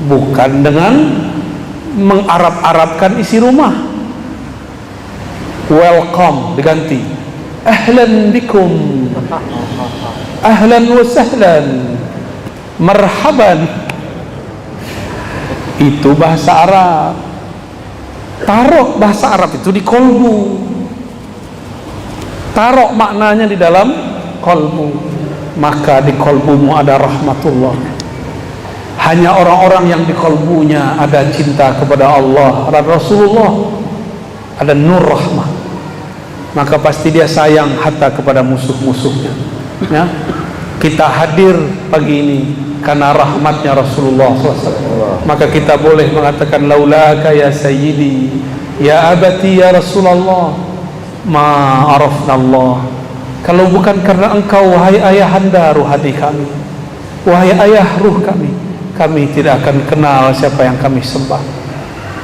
bukan dengan mengarab-arabkan isi rumah. Welcome diganti ahlan bikum, ahlan wa sahlan, marhaban. Itu bahasa Arab. Taruh bahasa Arab itu di kolbu, taruh maknanya di dalam kolbu, maka di kolbumu ada rahmatullah. Hanya orang-orang yang di kolbunya ada cinta kepada Allah dan Rasulullah, ada nur rahmah, maka pasti dia sayang hatta kepada musuh-musuhnya. Ya, kita hadir pagi ini karena rahmatnya Rasulullah SAW. Maka kita boleh mengatakan laulaka ya sayyidi ya abati ya Rasulullah ma arafna Allah. Kalau bukan karena engkau wahai ayahanda ruhani kami, wahai ayah ruh kami, kami tidak akan kenal siapa yang kami sembah.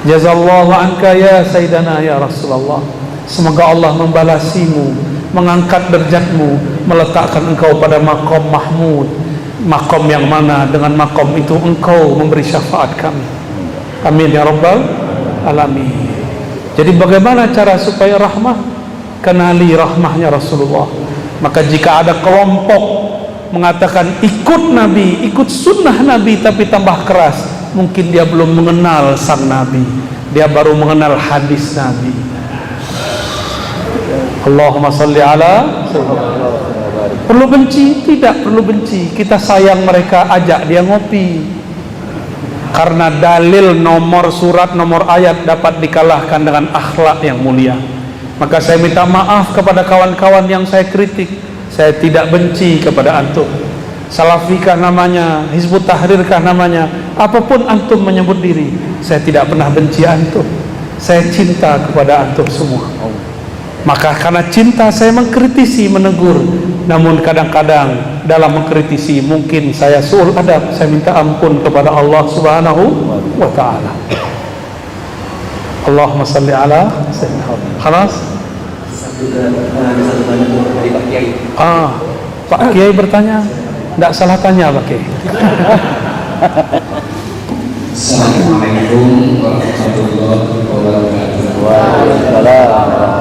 Jazallahu anka ya sayyidana ya Rasulullah. Semoga Allah membalasimu, mengangkat derajatmu, meletakkan engkau pada maqam mahmud, maqam yang mana dengan maqam itu engkau memberi syafaat kami. Amin ya rabbal alamin. Jadi bagaimana cara supaya rahmah? Kenali rahmahnya Rasulullah. Maka jika ada kelompok mengatakan ikut Nabi, ikut sunnah Nabi, tapi tambah keras, mungkin dia belum mengenal sang Nabi, dia baru mengenal hadis Nabi. Allahumma salli ala. Perlu benci? Tidak perlu benci. Kita sayang mereka, ajak dia ngopi, karena dalil nomor surat nomor ayat dapat dikalahkan dengan akhlak yang mulia. Maka saya minta maaf kepada kawan-kawan yang saya kritik. Saya tidak benci kepada antum. Salafikah namanya, Hizbut Tahrirkah namanya, apapun antum menyebut diri, saya tidak pernah benci antum. Saya cinta kepada antum semua. Maka karena cinta saya mengkritisi, menegur. Namun kadang-kadang dalam mengkritisi mungkin saya suul adab. Saya minta ampun kepada Allah Subhanahu wa ta'ala. Allahumma salli ala sayyidina Muhammad. Khalas? Satu tanya dari Pak Kiai. Pak Kiai bertanya. Tidak salah tanya Pak Kiai. Assalamualaikum warahmatullahi wabarakatuh.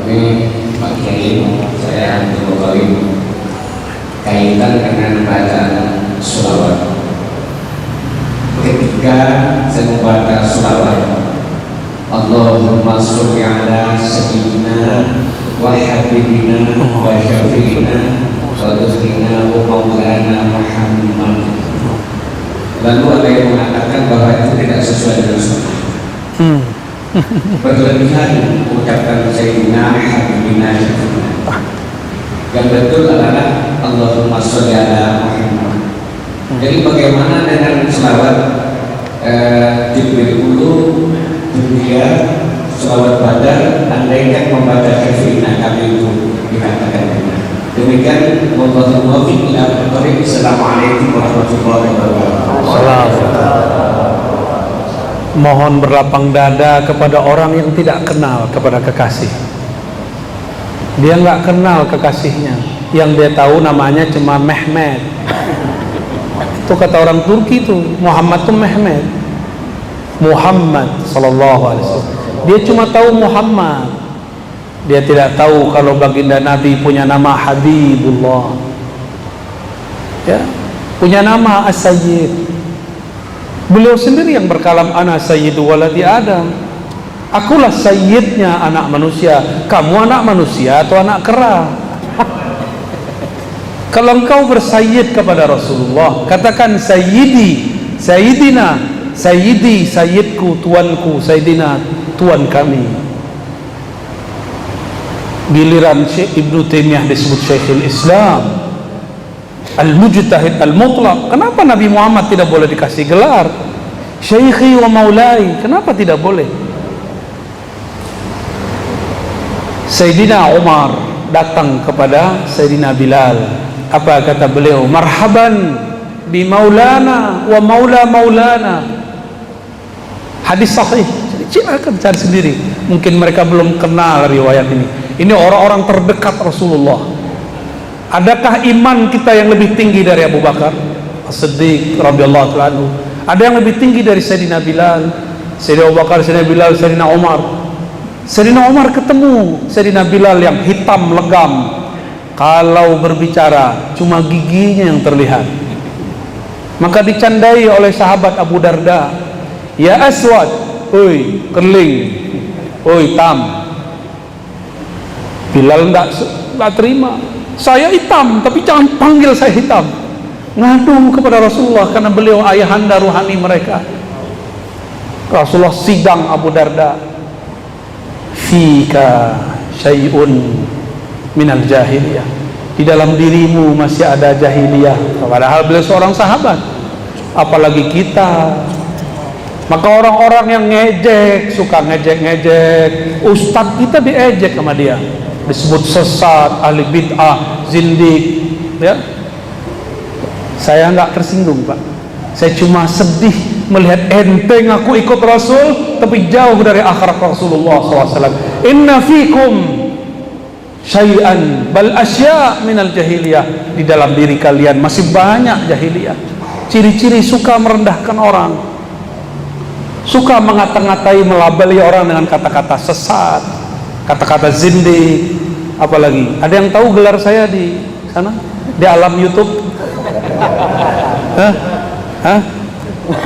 Ini Pak Kiai, saya Abdul Qarim. Kaitan dengan bacaan sholawat. ketika saya membaca sholawat Allahumma sholli ala sayyidina wa habibina wa syafi'ina wa dhukrina wa maulana Muhammad. Lalu ada yang mengatakan bahwa itu tidak sesuai dengan sunnah. Berlebihan mengucapkan sayyidina habibina syafi'ina. Yang betul adalah Allahumma sholli ala Muhammad. Jadi bagaimana dengan selawat Jibril dulu, dunia, selawat badar, andaikan membaca syafi'ina kami itu dikatakan benar. Demikian wallahu muwaffiq ila aqwamit. Assalamualaikum warahmatullahi wabarakatuh. Mohon berlapang dada kepada orang yang tidak kenal kepada kekasih. Dia nggak kenal kekasihnya, yang dia tahu namanya cuma Mehmet. Itu kata orang Turki itu, Muhammad itu Mehmet. Muhammad sallallahu alaihi wasallam. Dia cuma tahu Muhammad. Dia tidak tahu kalau baginda Nabi punya nama Habibullah. Ya, punya nama As-Sayyid. Beliau sendiri yang berkalam ana sayyidu waladi Adam. Akulah sayyidnya anak manusia. Kamu anak manusia atau anak kera? Kalau engkau bersayyid kepada Rasulullah, katakan sayyidi, sayyidina, sayyidi, sayyidku, tuanku, sayyidina, tuan kami. Giliran Syekh Ibnu Taimiyah disebut Syekhul Islam, Al-Mujtahid Al-Mutlaq. Kenapa Nabi Muhammad tidak boleh dikasih gelar Syekhi wa Maulai? Kenapa tidak boleh? Sayyidina Umar datang kepada Sayyidina Bilal. Apa kata beliau? Marhaban bi maulana wa maula maulana. Hadis sahih. Silakan cari sendiri. Mungkin mereka belum kenal riwayat ini. Ini orang-orang terdekat Rasulullah. Adakah iman kita yang lebih tinggi dari Abu Bakar As-Siddiq radhiyallahu anhu? Ada yang lebih tinggi dari Sayyidina Bilal, Sayyidina Abu Bakar, Sayyidina Bilal, Sayyidina Umar. Sayyidina Umar ketemu Sayyidina Bilal yang hitam legam. Kalau berbicara cuma giginya yang terlihat. Maka dicandai oleh sahabat Abu Darda, ya Aswad, oi kerling, oi hitam. Bilal enggak terima. Saya hitam, tapi jangan panggil saya hitam. Ngadu kepada Rasulullah karena beliau ayahanda ruhani mereka. Rasulullah sidang Abu Darda. Fika syai'un minal jahiliyah. Di dalam dirimu masih ada jahiliyah. Padahal beliau seorang sahabat. Apalagi kita. Maka orang-orang yang ngejek, suka ngejek-ngejek, ustadz kita diejek sama dia. Disebut sesat, ahli bid'ah, zindik, ya. Saya nggak tersinggung, Pak. Saya cuma sedih melihat enteng aku ikut Rasul tapi jauh dari akhlak Rasulullah SAW. Inna fikum syai'an bal asya' minal jahiliyah. Di dalam diri kalian masih banyak jahiliyah. Ciri-ciri suka merendahkan orang, suka mengata-ngatai, melabeli orang dengan kata-kata sesat, kata-kata zindik. Apalagi ada yang tahu gelar saya di sana di alam YouTube? Hah?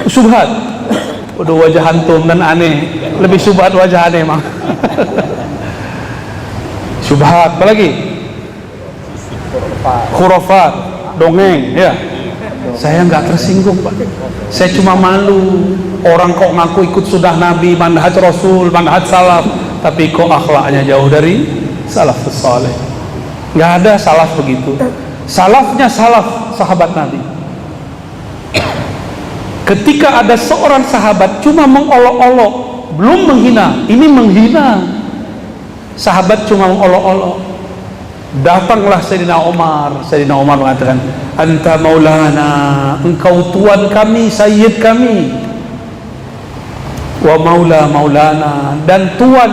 Subhat. Udah wajah hantum dan aneh. Lebih subhat wajah aneh emang. Subhat. Apalagi? Khurafat, dongeng, ya. Saya nggak tersinggung, Pak. Saya cuma malu. Orang kok ngaku ikut sunnah Nabi, manhaj Rasul, manhaj salaf, tapi kok akhlaknya jauh dari salafus saleh. Nggak ada salaf begitu. Salafnya salaf sahabat Nabi. Ketika ada seorang sahabat cuma mengolok-olok, belum menghina, ini menghina. Sahabat cuma mengolok-olok. Datanglah Sayyidina Umar. Sayyidina Umar mengatakan, anta maulana, engkau tuan kami, sayyid kami. Wa maula maulana, dan tuan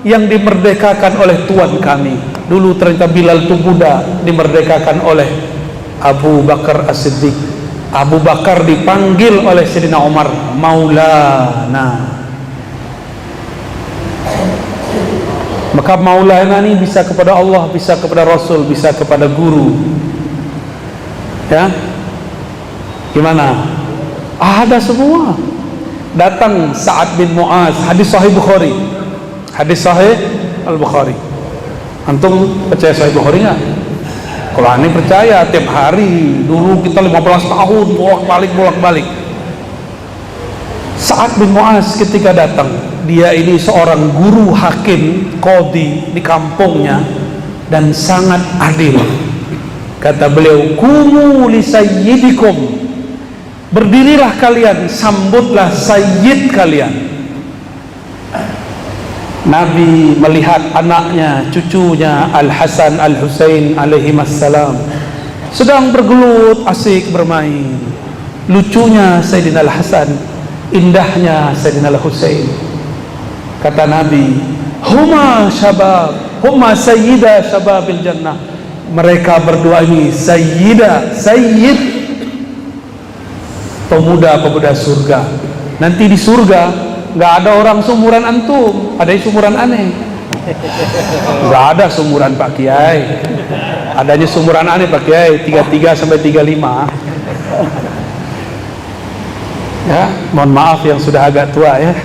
yang dimerdekakan oleh tuan kami. Dulu ternyata Bilal itu budak, dimerdekakan oleh Abu Bakar As-Siddiq. Abu Bakar dipanggil oleh Sayyidina Umar maulana. Maka maulana ini bisa kepada Allah, bisa kepada Rasul, bisa kepada guru. Ya, gimana? syahada semua. Datang Sa'ad bin Mu'az, hadis Sahih Bukhari, hadis Sahih Al-Bukhari. Antum percaya Sahih Bukhari nggak? Kalau aneh percaya, tiap hari. Dulu kita 15 tahun bolak-balik. Sa'ad bin Mu'az ketika datang, dia ini seorang guru hakim qadhi di kampungnya dan sangat adil. Kata beliau, kumu li sayyidikum, berdirilah kalian, sambutlah sayyid kalian. Nabi melihat anaknya, cucunya Al-Hasan Al-Husain alaihimassalam sedang bergelut asik bermain. Lucunya Sayyidina Al-Hasan, indahnya Sayyidina Al-Husain. Kata Nabi, huma syabab, huma sayyida syababil jannah. Mereka berdua ini sayyida, sayyid, pemuda-pemuda surga. Nanti di surga nggak ada orang sumuran antum, ada sumuran aneh. Nggak ada sumuran Pak Kiai, adanya sumuran aneh Pak Kiai, 33 sampai 35. Ya, mohon maaf yang sudah agak tua ya.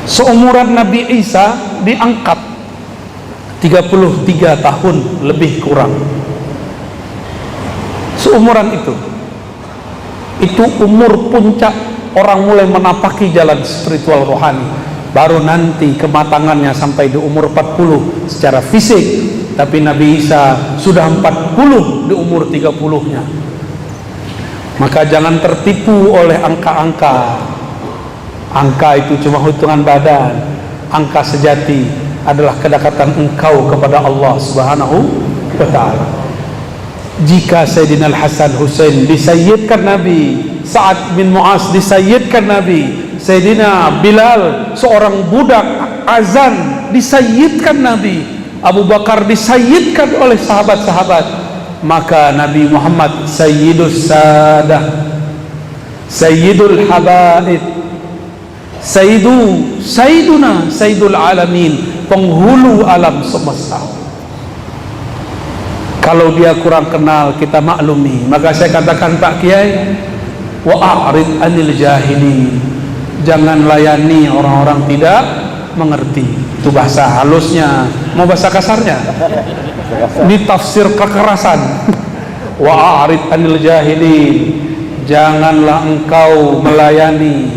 Seumuran Nabi Isa diangkat 33 tahun lebih kurang. Seumuran itu umur puncak orang mulai menapaki jalan spiritual rohani. Baru nanti kematangannya sampai di umur 40 secara fisik, tapi Nabi Isa sudah 40 di umur 30-nya. Maka jangan tertipu oleh angka-angka. Angka itu cuma hitungan badan. Angka sejati adalah kedekatan engkau kepada Allah Subhanahu wa ta'ala. Jika Sayyidina Al-Hasan Husain disayyidkan Nabi, Sa'ad bin Mu'az disayyidkan Nabi, Sayyidina Bilal seorang budak azan disayyidkan Nabi, Abu Bakar disayyidkan oleh sahabat-sahabat, maka Nabi Muhammad Sayyidus Sadah, Sayyidul Habaib, Sayyiduna Sayyidul Alamin, penghulu alam semesta. Kalau dia kurang kenal, kita maklumi. Maka saya katakan Pak Kiai, wa'arid anil jahilin, jangan layani orang-orang tidak mengerti. Itu bahasa halusnya. Mau bahasa kasarnya? Ini tafsir kekerasan. Wa'arid anil jahilin, janganlah engkau melayani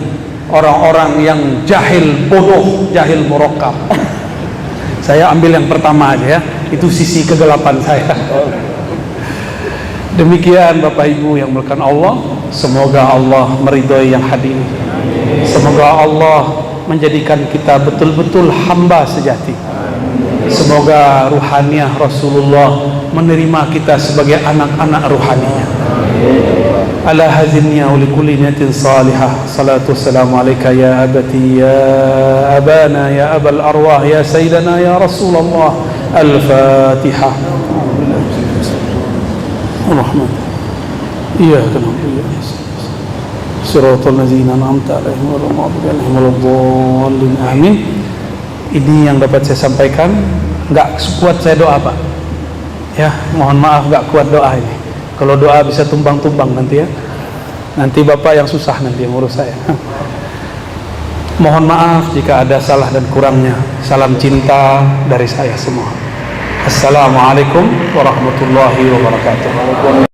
orang-orang yang jahil bodoh, jahil murakkab. Saya ambil yang pertama aja ya, itu sisi kegelapan saya. Demikian Bapak Ibu yang melakukan Allah, semoga Allah meridhoi yang hadir. Semoga Allah menjadikan kita betul-betul hamba sejati. Semoga ruhaniah Rasulullah menerima kita sebagai anak-anak ruhaninya. Ala hazinnya uli kulli niyatin salihah. Salatu wassalamu alaika ya abati ya abana ya abal arwah ya sayyidana ya Rasulullah. Al-Fatihah. Rahmat. Iyyaka na'budu wa iyyaka nasta'in. Shiratal ladzina an'amta 'alaihim ghairil maghdubi 'alaihim waladdallin. Amin. Ini yang dapat saya sampaikan. Enggak kuat saya doa Pak. Ya, mohon maaf enggak kuat doa ini. Kalau doa bisa tumbang-tumbang nanti ya. Nanti Bapak yang susah nanti yang urus saya. Mohon maaf jika ada salah dan kurangnya. Salam cinta dari saya semua. Assalamualaikum warahmatullahi wabarakatuh.